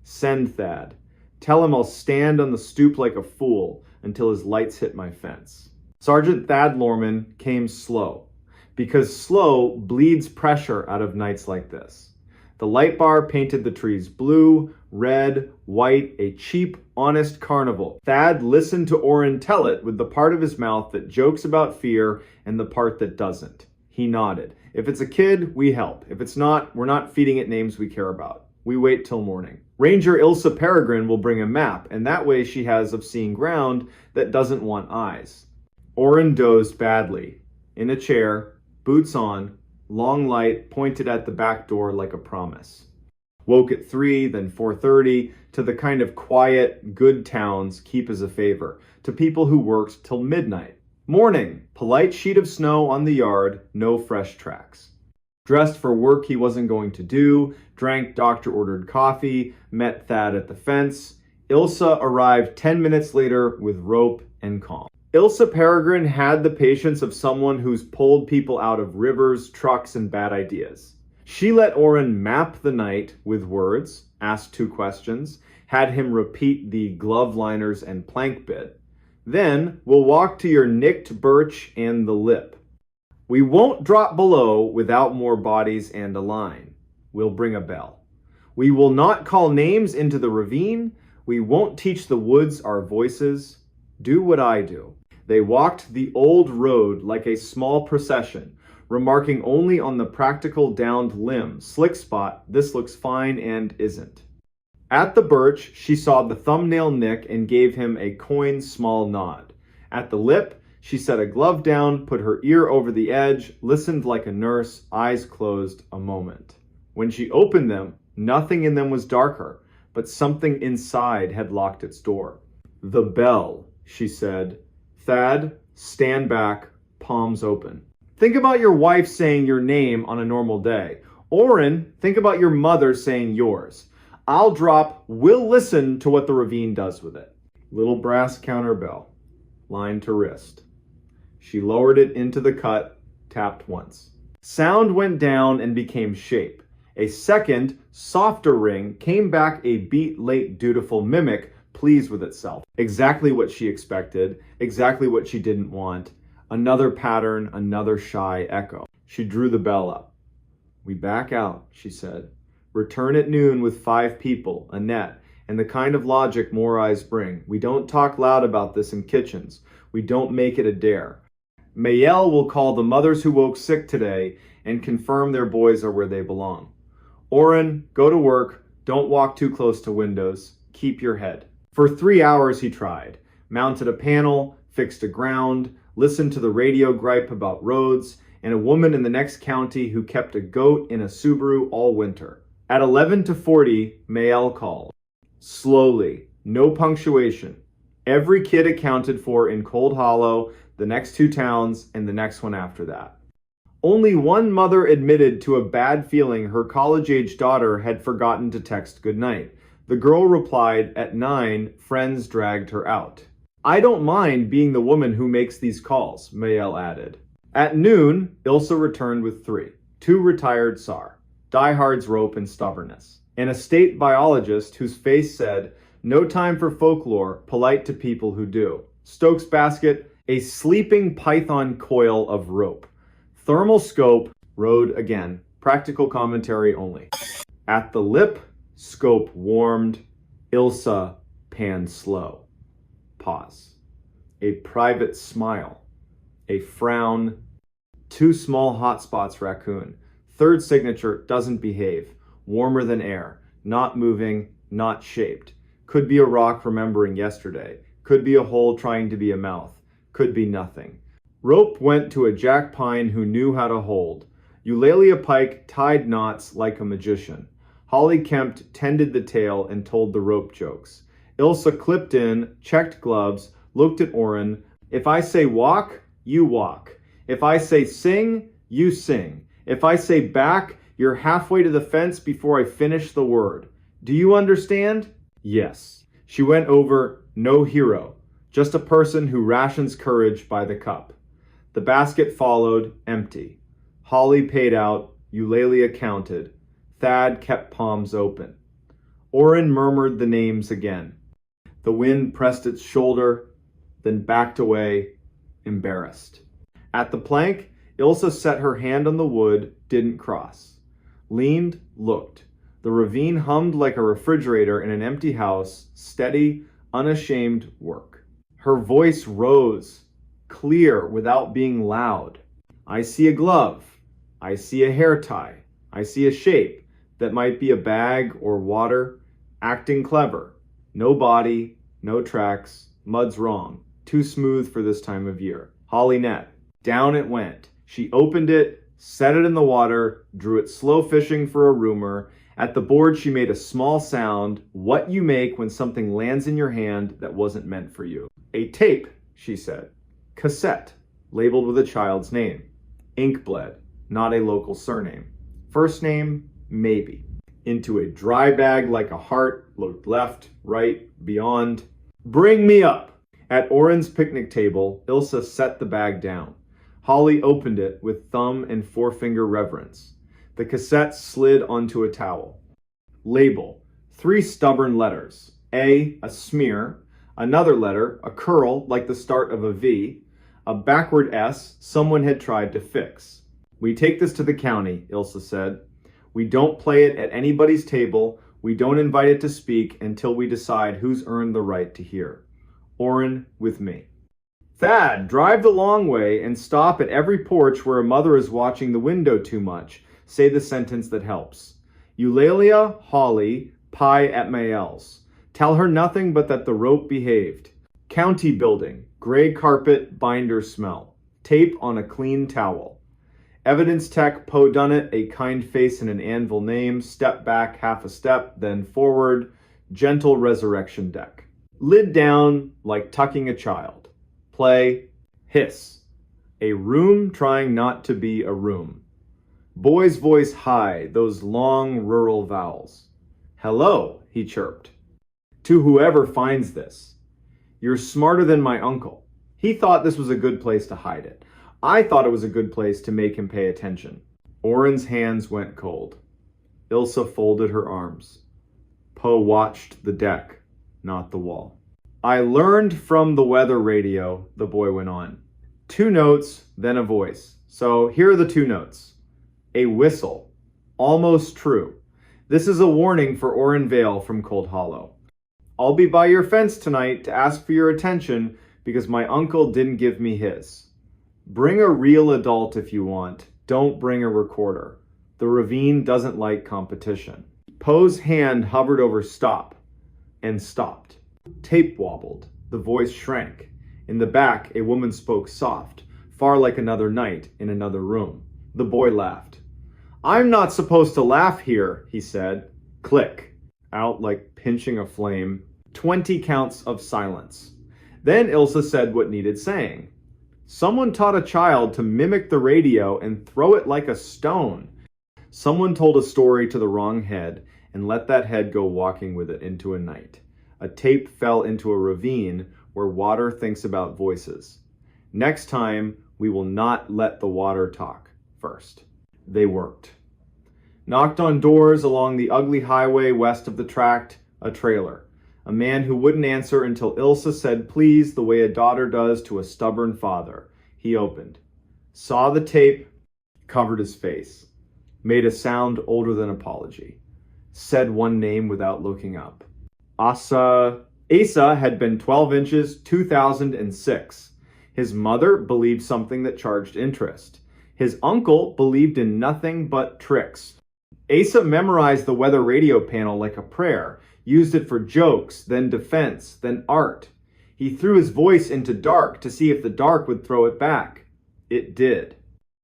Speaker 2: Send Thad. Tell him I'll stand on the stoop like a fool until his lights hit my fence. Sergeant Thad Lorman came slow, because slow bleeds pressure out of nights like this. The light bar painted the trees blue, red, white, a cheap, honest carnival. Thad listened to Oren tell it with the part of his mouth that jokes about fear and the part that doesn't. He nodded. If it's a kid, we help. If it's not, we're not feeding it names we care about. We wait till morning. Ranger Ilsa Peregrine will bring a map, and that way she has of seeing ground that doesn't want eyes. Oren dozed badly. In a chair, boots on, long light pointed at the back door like a promise. Woke at 3, then 4:30, to the kind of quiet, good towns keep as a favor, to people who worked till midnight. Morning, polite sheet of snow on the yard, no fresh tracks. Dressed for work he wasn't going to do, drank doctor-ordered coffee, met Thad at the fence. Ilsa arrived 10 minutes later with rope and calm. Ilsa Peregrine had the patience of someone who's pulled people out of rivers, trucks, and bad ideas. She let Oren map the night with words, asked 2 questions, had him repeat the glove liners and plank bit. Then we'll walk to your nicked birch and the lip. We won't drop below without more bodies and a line. We'll bring a bell. We will not call names into the ravine. We won't teach the woods our voices. Do what I do. They walked the old road like a small procession, remarking only on the practical downed limb, slick spot, this looks fine and isn't. At the birch, she saw the thumbnail nick and gave him a coin small nod. At the lip, she set a glove down, put her ear over the edge, listened like a nurse, eyes closed a moment. When she opened them, nothing in them was darker, but something inside had locked its door. The bell, she said. Thad, stand back, palms open. Think about your wife saying your name on a normal day. Oren, think about your mother saying yours. I'll drop, we'll listen to what the ravine does with it. Little brass counter bell, line to wrist. She lowered it into the cut, tapped once. Sound went down and became shape. A second, softer ring came back, a beat late dutiful mimic, pleased with itself. Exactly what she expected, exactly what she didn't want. Another pattern, another shy echo. She drew the bell up. "We back out," she said. "Return at noon with 5 people, a net, and the kind of logic more eyes bring. We don't talk loud about this in kitchens. We don't make it a dare. Mayel will call the mothers who woke sick today and confirm their boys are where they belong. Oren, go to work. Don't walk too close to windows. Keep your head." For 3 hours he tried. Mounted a panel, fixed a ground, listened to the radio gripe about roads, and a woman in the next county who kept a goat in a Subaru all winter. At 11:40, Mayel called. Slowly, no punctuation. Every kid accounted for in Cold Hollow, the next 2 towns, and the next one after that. Only one mother admitted to a bad feeling her college-age daughter had forgotten to text goodnight. The girl replied, at 9, friends dragged her out. "I don't mind being the woman who makes these calls," Mayel added. At noon, Ilsa returned with 3. 2 retired SAR, diehards rope and stubbornness, and a state biologist whose face said, "No time for folklore, polite to people who do." Stokes basket, a sleeping python coil of rope. Thermal scope, rode again, practical commentary only. At the lip, scope warmed, Ilsa panned slow. Pause. A private smile. A frown. 2 small hot spots raccoon. Third signature doesn't behave. Warmer than air. Not moving, not shaped. Could be a rock remembering yesterday. Could be a hole trying to be a mouth. Could be nothing. Rope went to a jack pine who knew how to hold. Eulalia Pike tied knots like a magician. Holly Kempt tended the tail and told the rope jokes. Ilsa clipped in, checked gloves, looked at Oren. If I say walk, you walk. If I say sing, you sing. If I say back, you're halfway to the fence before I finish the word. Do you understand? Yes. She went over, no hero, just a person who rations courage by the cup. The basket followed, empty. Holly paid out, Eulalia counted. Thad kept palms open. Oren murmured the names again. The wind pressed its shoulder, then backed away, embarrassed. At the plank, Ilsa set her hand on the wood, didn't cross. Leaned, looked. The ravine hummed like a refrigerator in an empty house, steady, unashamed work. Her voice rose, clear without being loud. I see a glove. I see a hair tie. I see a shape that might be a bag or water. Acting clever. No body, no tracks. Mud's wrong. Too smooth for this time of year. Holly net. Down it went. She opened it, set it in the water, drew it slow fishing for a rumor. At the board she made a small sound, what you make when something lands in your hand that wasn't meant for you. A tape, she said. Cassette, labeled with a child's name. Ink bled, not a local surname. First name, maybe. Into a dry bag like a heart, looked left, right, beyond. Bring me up! At Oren's picnic table, Ilsa set the bag down. Holly opened it with thumb and forefinger reverence. The cassette slid onto a towel. Label, 3 stubborn letters. A smear. Another letter, a curl like the start of a V. A backward S someone had tried to fix. We take this to the county, Ilsa said. We don't play it at anybody's table. We don't invite it to speak until we decide who's earned the right to hear. Oren with me. Thad, drive the long way and stop at every porch where a mother is watching the window too much. Say the sentence that helps. Eulalia, Holly, pie at Mayel's. Tell her nothing but that the rope behaved. County building, gray carpet, binder smell. Tape on a clean towel. Evidence tech, Poe Dunnett, a kind face and an anvil name. Step back half a step, then forward. Gentle resurrection deck. Lid down like tucking a child. Play, hiss. A room trying not to be a room. Boy's voice high, those long rural vowels. Hello, he chirped. To whoever finds this. You're smarter than my uncle. He thought this was a good place to hide it. I thought it was a good place to make him pay attention. Oren's hands went cold. Ilsa folded her arms. Poe watched the deck, not the wall. I learned from the weather radio, the boy went on. 2 notes, then a voice. So here are the 2 notes. A whistle. Almost true. This is a warning for Oren Vale from Cold Hollow. I'll be by your fence tonight to ask for your attention because my uncle didn't give me his. Bring a real adult if you want. Don't bring a recorder. The ravine doesn't like competition. Poe's hand hovered over stop and stopped. Tape wobbled. The voice shrank. In the back, a woman spoke soft, far like another night in another room. The boy laughed. I'm not supposed to laugh here, he said. Click. Out like pinching a flame. 20 counts of silence. Then Ilsa said what needed saying. Someone taught a child to mimic the radio and throw it like a stone. Someone told a story to the wrong head and let that head go walking with it into a night. A tape fell into a ravine where water thinks about voices. Next time, we will not let the water talk first. They worked. Knocked on doors along the ugly highway west of the tract, a trailer. A man who wouldn't answer until Ilsa said please the way a daughter does to a stubborn father. He opened. Saw the tape, covered his face. Made a sound older than apology. Said one name without looking up. Asa had been 12 inches, 2006. His mother believed something that charged interest. His uncle believed in nothing but tricks. Asa memorized the weather radio panel like a prayer, used it for jokes, then defense, then art. He threw his voice into dark to see if the dark would throw it back. It did.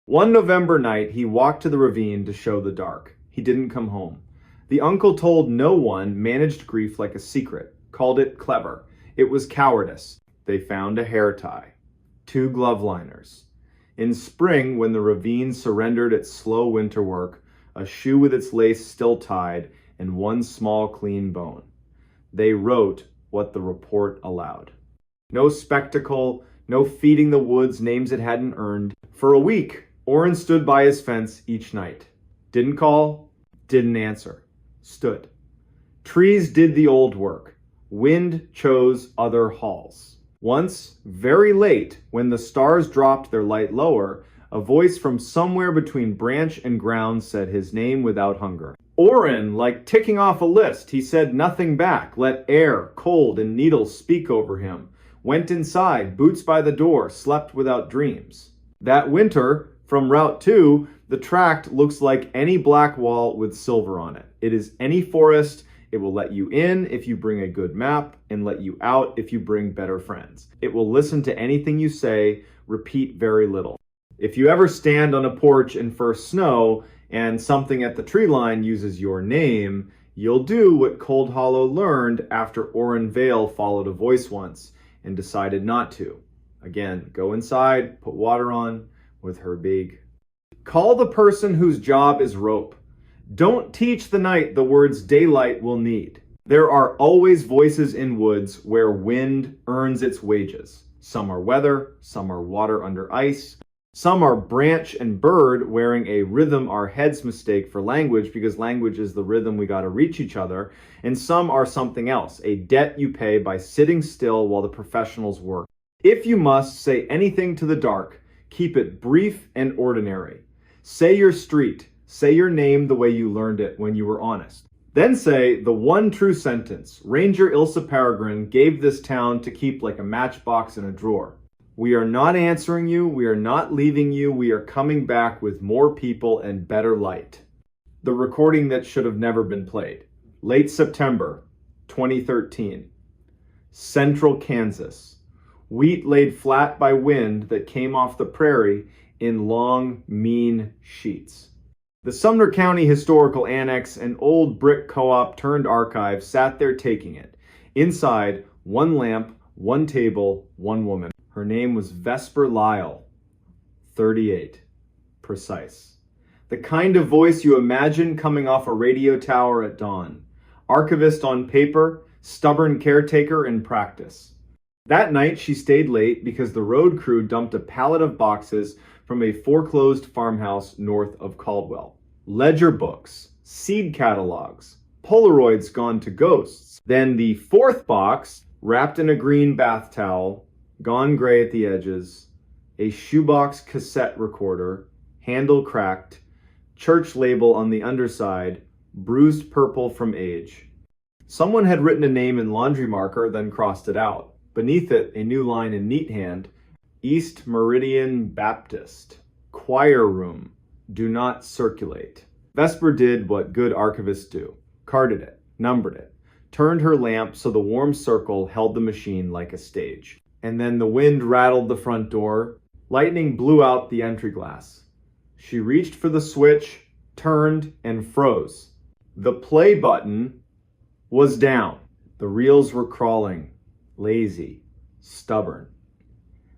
Speaker 2: One November night, he walked to the ravine to show the dark. He didn't come home. The uncle told no one, managed grief like a secret, called it clever. It was cowardice. They found a hair tie. 2 glove liners. In spring, when the ravine surrendered its slow winter work, a shoe with its lace still tied, and 1 small clean bone. They wrote what the report allowed. No spectacle, no feeding the woods names it hadn't earned. For a week, Oren stood by his fence each night. Didn't call, didn't answer. Stood. Trees did the old work. Wind chose other halls. Once, very late, when the stars dropped their light lower, a voice from somewhere between branch and ground said his name without hunger. Oren, like ticking off a list, he said nothing back, let air, cold, and needles speak over him. Went inside, boots by the door, slept without dreams. That winter, from Route 2, the tract looks like any black wall with silver on it. It is any forest. It will let you in if you bring a good map and let you out if you bring better friends. It will listen to anything you say, repeat very little. If you ever stand on a porch in first snow and something at the tree line uses your name, you'll do what Cold Hollow learned after Oren Vale followed a voice once and decided not to. Again, go inside, put water on with her big. Call the person whose job is rope. Don't teach the night the words daylight will need. There are always voices in woods where wind earns its wages. Some are weather, some are water under ice. Some are branch and bird wearing a rhythm our heads mistake for language because language is the rhythm we gotta reach each other. And some are something else, a debt you pay by sitting still while the professionals work. If you must say anything to the dark, keep it brief and ordinary. Say your street, say your name the way you learned it when you were honest. Then say the one true sentence Ranger Ilsa Peregrine gave this town to keep like a matchbox in a drawer. We are not answering you, we are not leaving you, we are coming back with more people and better light. The recording that should have never been played. Late September, 2013. Central Kansas. Wheat laid flat by wind that came off the prairie in long, mean sheets. The Sumner County Historical Annex, an old brick co-op turned archive, sat there taking it. Inside, 1 lamp, 1 table, 1 woman. Her name was Vesper Lyle, 38. Precise. The kind of voice you imagine coming off a radio tower at dawn. Archivist on paper, stubborn caretaker in practice. That night, she stayed late because the road crew dumped a pallet of boxes from a foreclosed farmhouse north of Caldwell. Ledger books, seed catalogs, Polaroids gone to ghosts. Then the fourth box, wrapped in a green bath towel, gone gray at the edges, a shoebox cassette recorder, handle cracked, church label on the underside, bruised purple from age. Someone had written a name in laundry marker, then crossed it out. Beneath it, a new line in neat hand, East Meridian Baptist, choir room, do not circulate. Vesper did what good archivists do, carded it, numbered it, turned her lamp so the warm circle held the machine like a stage. And then the wind rattled the front door, lightning blew out the entry glass. She reached for the switch, turned, and froze. The play button was down. The reels were crawling, lazy, stubborn,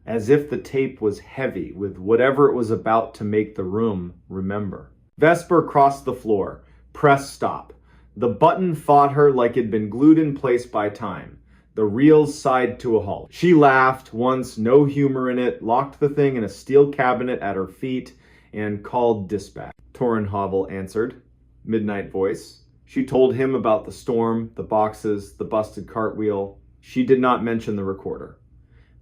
Speaker 2: as if the tape was heavy with whatever it was about to make the room remember. Vesper crossed the floor, pressed stop. The button fought her like it'd been glued in place by time. The reels sighed to a halt. She laughed once, no humor in it, locked the thing in a steel cabinet at her feet, and called dispatch. Torrenhovel answered, midnight voice. She told him about the storm, the boxes, the busted cartwheel. She did not mention the recorder.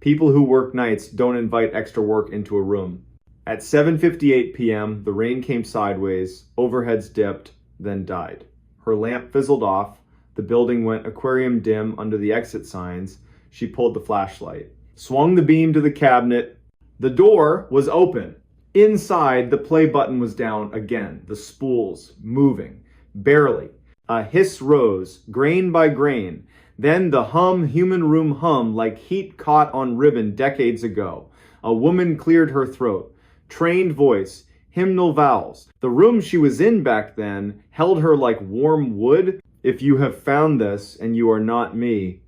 Speaker 2: People who work nights don't invite extra work into a room. At 7:58 p.m., the rain came sideways, overheads dipped, then died. Her lamp fizzled off. The building went aquarium dim under the exit signs. She pulled the flashlight, swung the beam to the cabinet. The door was open. Inside, the play button was down again, the spools moving, barely. A hiss rose, grain by grain. Then the human room hum like heat caught on ribbon decades ago. A woman cleared her throat. Trained voice, hymnal vowels. The room she was in back then held her like warm wood. If you have found this and you are not me,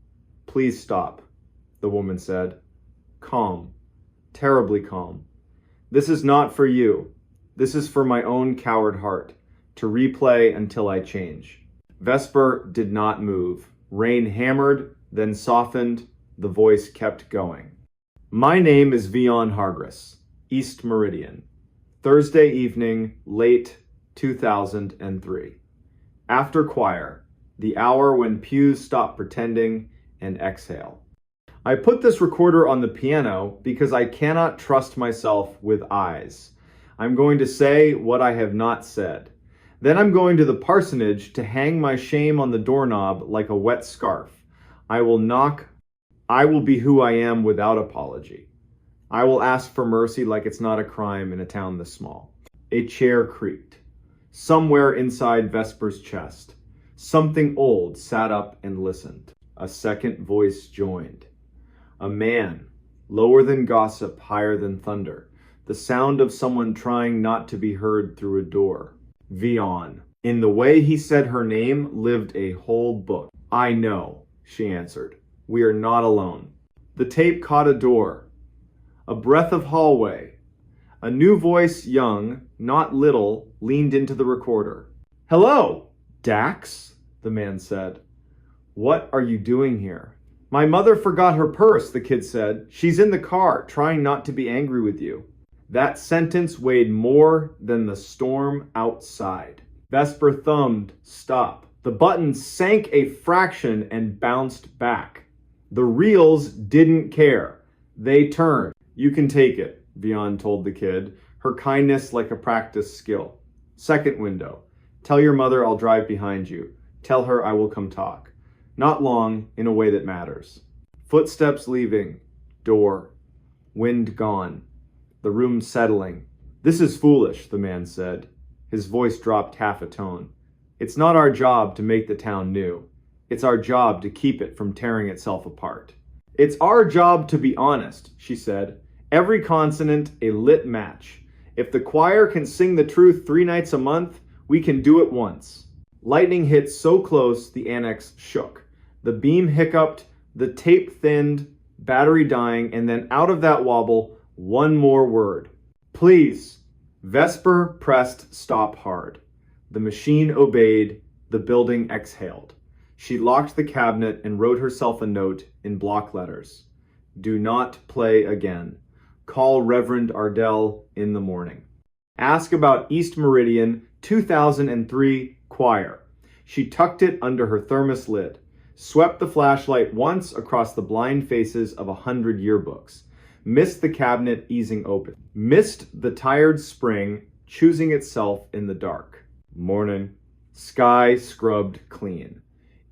Speaker 2: please stop, the woman said. Calm, terribly calm. This is not for you. This is for my own coward heart, to replay until I change. Vesper did not move. Rain hammered, then softened. The voice kept going. My name is Vion Hargris, East Meridian. Thursday evening, late 2003. After choir, the hour when pews stop pretending and exhale. I put this recorder on the piano because I cannot trust myself with eyes. I'm going to say what I have not said. Then I'm going to the parsonage to hang my shame on the doorknob like a wet scarf. I will knock. I will be who I am without apology. I will ask for mercy like it's not a crime in a town this small. A chair creaked. Somewhere inside Vesper's chest, something old sat up and listened. A second voice joined. A man, lower than gossip, higher than thunder. The sound of someone trying not to be heard through a door. Vion. In the way he said her name lived a whole book. I know, she answered. We are not alone. The tape caught a door. A breath of hallway. A new voice, young, not little, leaned into the recorder. Hello, Dax, the man said. What are you doing here? My mother forgot her purse, the kid said. She's in the car, trying not to be angry with you. That sentence weighed more than the storm outside. Vesper thumbed, stop. The button sank a fraction and bounced back. The reels didn't care. They turned. You can take it, Vion told the kid, her kindness like a practiced skill. Second window. Tell your mother I'll drive behind you. Tell her I will come talk. Not long, in a way that matters. Footsteps leaving. Door. Wind gone. The room settling. This is foolish, the man said. His voice dropped half a tone. It's not our job to make the town new. It's our job to keep it from tearing itself apart. It's our job to be honest, she said. Every consonant a lit match. If the choir can sing the truth 3 nights a month, we can do it once. Lightning hit so close the annex shook. The beam hiccuped, the tape thinned, battery dying, and then out of that wobble, one more word. Please. Vesper pressed stop hard. The machine obeyed. The building exhaled. She locked the cabinet and wrote herself a note in block letters. Do not play again. Call Reverend Ardell in the morning. Ask about East Meridian 2003 choir. She tucked it under her thermos lid, swept the flashlight once across the blind faces of 100 yearbooks, missed the cabinet easing open, missed the tired spring choosing itself in the dark. Morning. Sky scrubbed clean.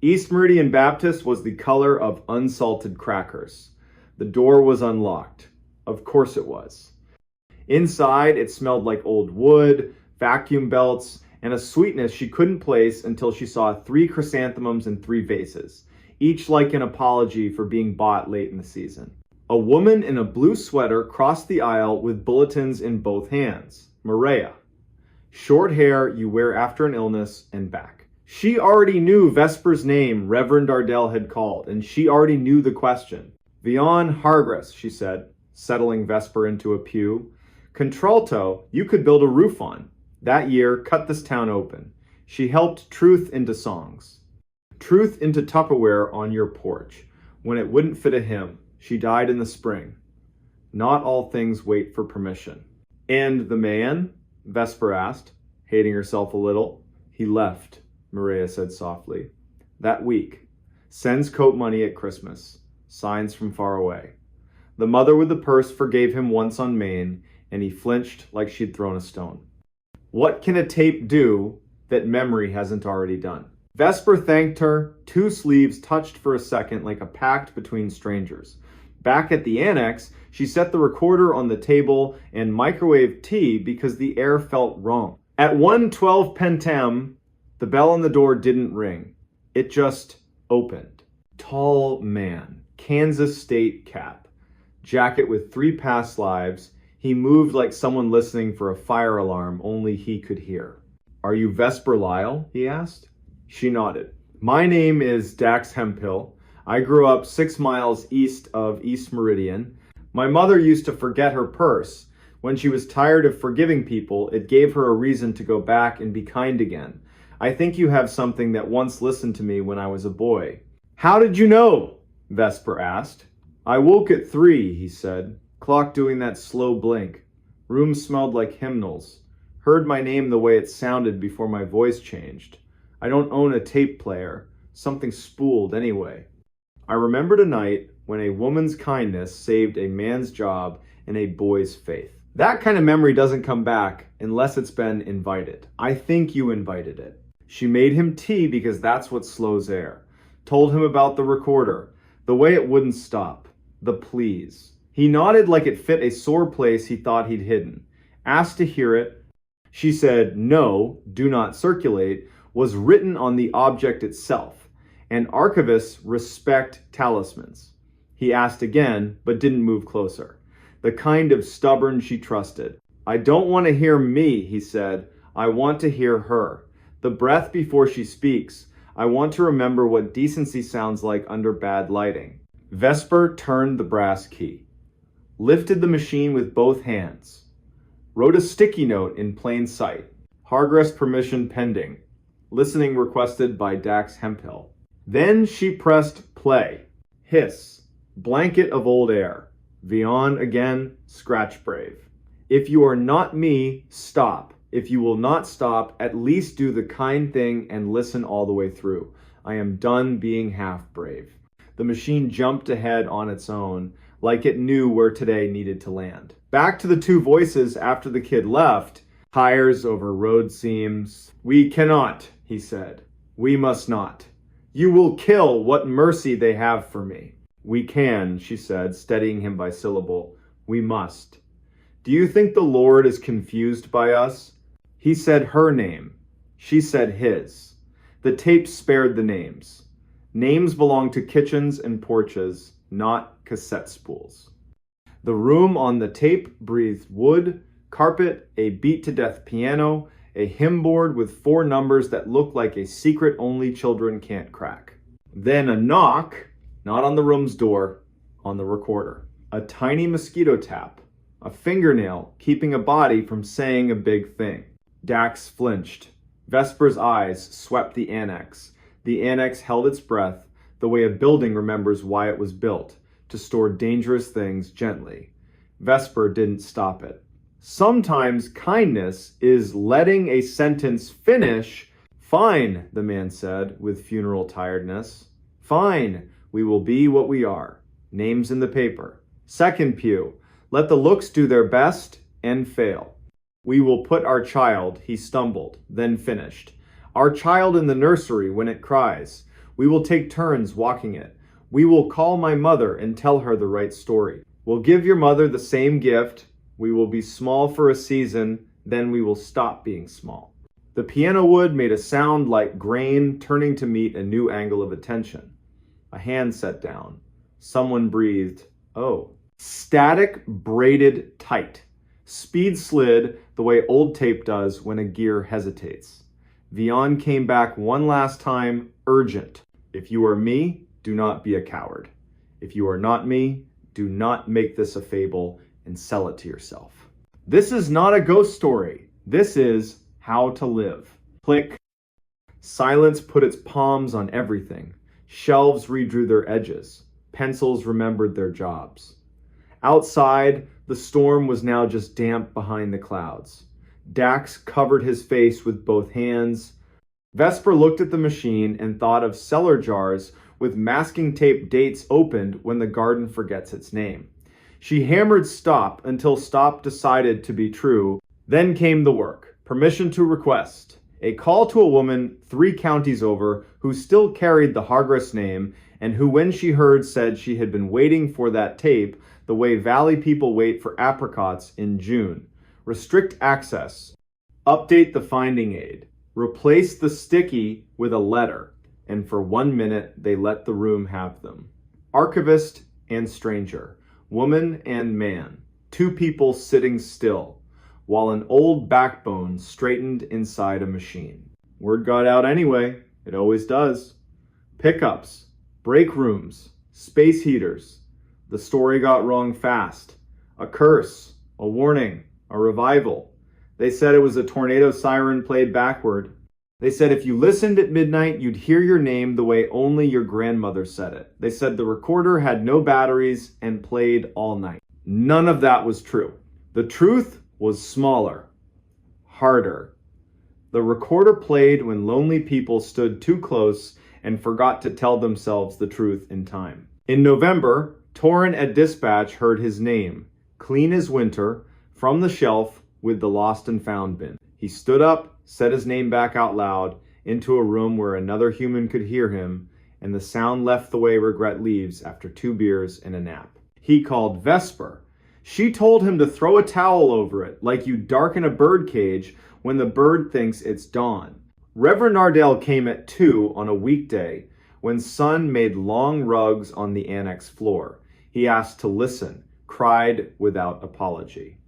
Speaker 2: East Meridian Baptist was the color of unsalted crackers. The door was unlocked. Of course it was. Inside, it smelled like old wood, vacuum belts, and a sweetness she couldn't place until she saw 3 chrysanthemums in 3 vases, each like an apology for being bought late in the season. A woman in a blue sweater crossed the aisle with bulletins in both hands. Maria. Short hair you wear after an illness and back. She already knew Vesper's name Reverend Ardell had called, and she already knew the question. Vion Hargress, she said, settling Vesper into a pew. Contralto, you could build a roof on. That year, cut this town open. She helped truth into songs. Truth into Tupperware on your porch. When it wouldn't fit a hymn, she died in the spring. Not all things wait for permission. And the man? Vesper asked, hating herself a little. He left, Maria said softly. That week. Sends coat money at Christmas. Signs from far away. The mother with the purse forgave him once on Maine, and he flinched like she'd thrown a stone. What can a tape do that memory hasn't already done? Vesper thanked her, 2 sleeves touched for a second like a pact between strangers. Back at the annex, she set the recorder on the table and microwaved tea because the air felt wrong. At 1:12 p.m, the bell on the door didn't ring. It just opened. Tall man, Kansas State cap, jacket with 3 past lives. He moved like someone listening for a fire alarm only he could hear. Are you Vesper Lyle? He asked. She nodded. My name is Dax Hemphill. I grew up 6 miles east of East Meridian. My mother used to forget her purse. When she was tired of forgiving people, it gave her a reason to go back and be kind again. I think you have something that once listened to me when I was a boy. How did you know? Vesper asked. I woke at 3, he said. Clock doing that slow blink. Room smelled like hymnals. Heard my name the way it sounded before my voice changed. I don't own a tape player. Something spooled anyway. I remembered a night when a woman's kindness saved a man's job and a boy's faith. That kind of memory doesn't come back unless it's been invited. I think you invited it. She made him tea because that's what slows air. Told him about the recorder, the way it wouldn't stop, the please. He nodded like it fit a sore place he thought he'd hidden. Asked to hear it. She said, no, do not circulate, was written on the object itself, and archivists respect talismans. He asked again, but didn't move closer. The kind of stubborn she trusted. I don't want to hear me, he said. I want to hear her. The breath before she speaks. I want to remember what decency sounds like under bad lighting. Vesper turned the brass key. Lifted the machine with both hands. Wrote a sticky note in plain sight. Hargress permission pending. Listening requested by Dax Hemphill. Then she pressed play. Hiss. Blanket of old air. Vion again, scratch brave. If you are not me, stop. If you will not stop, at least do the kind thing and listen all the way through. I am done being half brave. The machine jumped ahead on its own, like it knew where today needed to land. Back to the 2 voices after the kid left. Tires over road seams. We cannot, he said. We must not. You will kill what mercy they have for me. We can, she said, steadying him by syllable. We must. Do you think the Lord is confused by us? He said her name. She said his. The tape spared the names. Names belong to kitchens and porches, not cassette spools. The room on the tape breathed wood, carpet, a beat-to-death piano, a hymn board with 4 numbers that looked like a secret only children can't crack. Then a knock, not on the room's door, on the recorder. A tiny mosquito tap, a fingernail keeping a body from saying a big thing. Dax flinched. Vesper's eyes swept the annex. The annex held its breath, the way a building remembers why it was built, to store dangerous things gently. Vesper didn't stop it. Sometimes kindness is letting a sentence finish. Fine, the man said with funeral tiredness. Fine, we will be what we are. Names in the paper. Second pew, let the looks do their best and fail. We will put our child, he stumbled, then finished. Our child in the nursery when it cries. We will take turns walking it. We will call my mother and tell her the right story. We'll give your mother the same gift. We will be small for a season, then we will stop being small. The piano wood made a sound like grain turning to meet a new angle of attention. A hand set down. Someone breathed, oh. Static braided tight. Speed slid the way old tape does when a gear hesitates. Vian came back one last time, urgent. If you are me, do not be a coward. If you are not me, do not make this a fable and sell it to yourself. This is not a ghost story. This is how to live. Click. Silence put its palms on everything. Shelves redrew their edges. Pencils remembered their jobs. Outside, the storm was now just damp behind the clouds. Dax covered his face with both hands. Vesper looked at the machine and thought of cellar jars with masking tape dates opened when the garden forgets its name. She hammered stop until stop decided to be true. Then came the work. Permission to request. A call to a woman 3 counties over who still carried the Hargress name and who, when she heard, said she had been waiting for that tape the way Valley people wait for apricots in June. Restrict access. Update the finding aid. Replace the sticky with a letter. And for 1 minute, they let the room have them. Archivist and stranger. Woman and man. 2 people sitting still, while an old backbone straightened inside a machine. Word got out anyway. It always does. Pickups. Break rooms. Space heaters. The story got wrong fast. A curse. A warning. A revival. They said it was a tornado siren played backward. They said if you listened at midnight, you'd hear your name the way only your grandmother said it. They said the recorder had no batteries and played all night. None of that was true. The truth was smaller, harder. The recorder played when lonely people stood too close and forgot to tell themselves the truth in time. In November, Torrin at dispatch heard his name, clean as winter, from the shelf with the lost and found bin. He stood up, said his name back out loud, into a room where another human could hear him, and the sound left the way regret leaves after 2 beers and a nap. He called Vesper. She told him to throw a towel over it, like you darken a bird cage when the bird thinks it's dawn. Reverend Nardell came at 2 on a weekday, when Sun made long rugs on the annex floor. He asked to listen, cried without apology.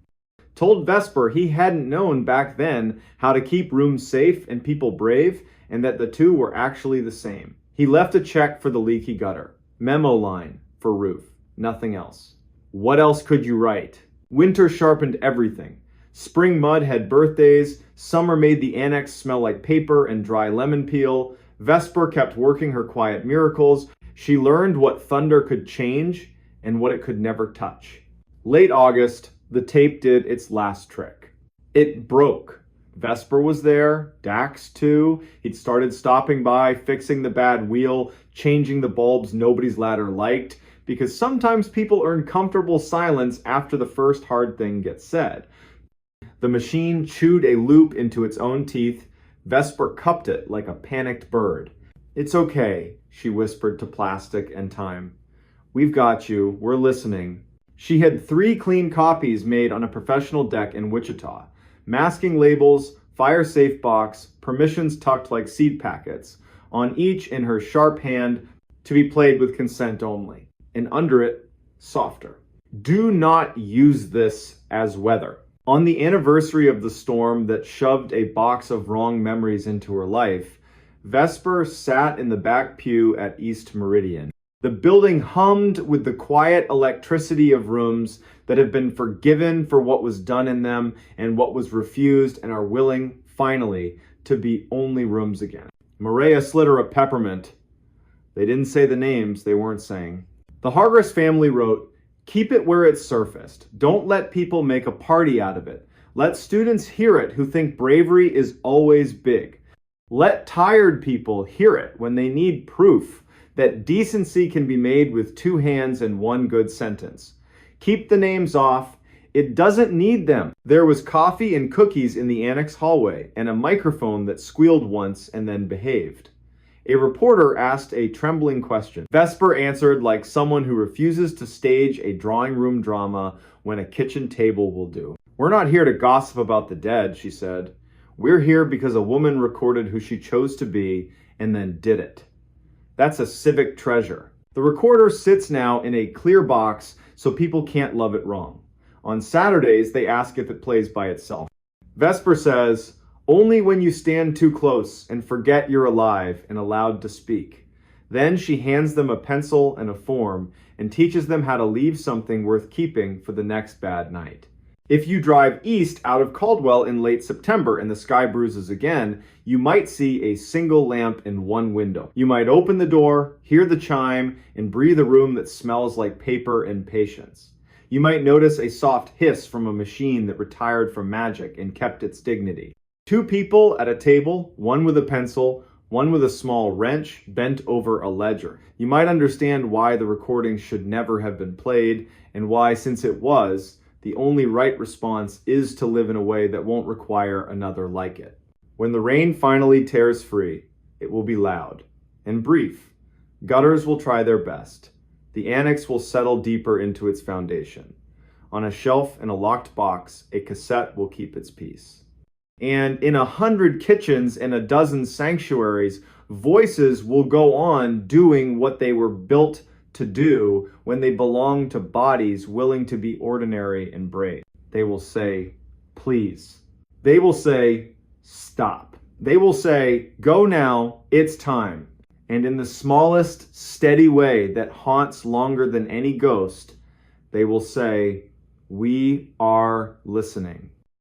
Speaker 2: Told Vesper he hadn't known back then how to keep rooms safe and people brave, and that the 2 were actually the same. He left a check for the leaky gutter. Memo line for roof. Nothing else. What else could you write? Winter sharpened everything. Spring mud had birthdays. Summer made the annex smell like paper and dry lemon peel. Vesper kept working her quiet miracles. She learned what thunder could change and what it could never touch. Late August, the tape did its last trick. It broke. Vesper was there, Dax too. He'd started stopping by, fixing the bad wheel, changing the bulbs nobody's ladder liked, because sometimes people earn comfortable silence after the first hard thing gets said. The machine chewed a loop into its own teeth. Vesper cupped it like a panicked bird. It's okay, she whispered to plastic and time. We've got you. We're listening. She had 3 clean copies made on a professional deck in Wichita. Masking labels, fire safe box, permissions tucked like seed packets, on each in her sharp hand, to be played with consent only. And under it, softer. Do not use this as weather. On the anniversary of the storm that shoved a box of wrong memories into her life, Vesper sat in the back pew at East Meridian. The building hummed with the quiet electricity of rooms that have been forgiven for what was done in them and what was refused and are willing, finally, to be only rooms again. Maria slid her a peppermint. They didn't say the names they weren't saying. The Hargress family wrote, "Keep it where it's surfaced. Don't let people make a party out of it. Let students hear it who think bravery is always big. Let tired people hear it when they need proof that decency can be made with two hands and one good sentence. Keep the names off. It doesn't need them." There was coffee and cookies in the annex hallway and a microphone that squealed once and then behaved. A reporter asked a trembling question. Vesper answered like someone who refuses to stage a drawing room drama when a kitchen table will do. "We're not here to gossip about the dead," she said. "We're here because a woman recorded who she chose to be and then did it. That's a civic treasure." The recorder sits now in a clear box so people can't love it wrong. On Saturdays, they ask if it plays by itself. Vesper says, "Only when you stand too close and forget you're alive and allowed to speak." Then she hands them a pencil and a form and teaches them how to leave something worth keeping for the next bad night. If you drive east out of Caldwell in late September and the sky bruises again, you might see a single lamp in one window. You might open the door, hear the chime, and breathe a room that smells like paper and patience. You might notice a soft hiss from a machine that retired from magic and kept its dignity. Two people at a table, one with a pencil, one with a small wrench, bent over a ledger. You might understand why the recording should never have been played, and why, since it was, the only right response is to live in a way that won't require another like it. When the rain finally tears free, it will be loud and brief. Gutters will try their best. The annex will settle deeper into its foundation. On a shelf in a locked box, a cassette will keep its peace. And in 100 kitchens and a dozen sanctuaries, voices will go on doing what they were built to do when they belong to bodies willing to be ordinary and brave. They will say, "Please." They will say, "Stop." They will say, "Go now, it's time." And in the smallest, steady way that haunts longer than any ghost, they will say, "We are listening."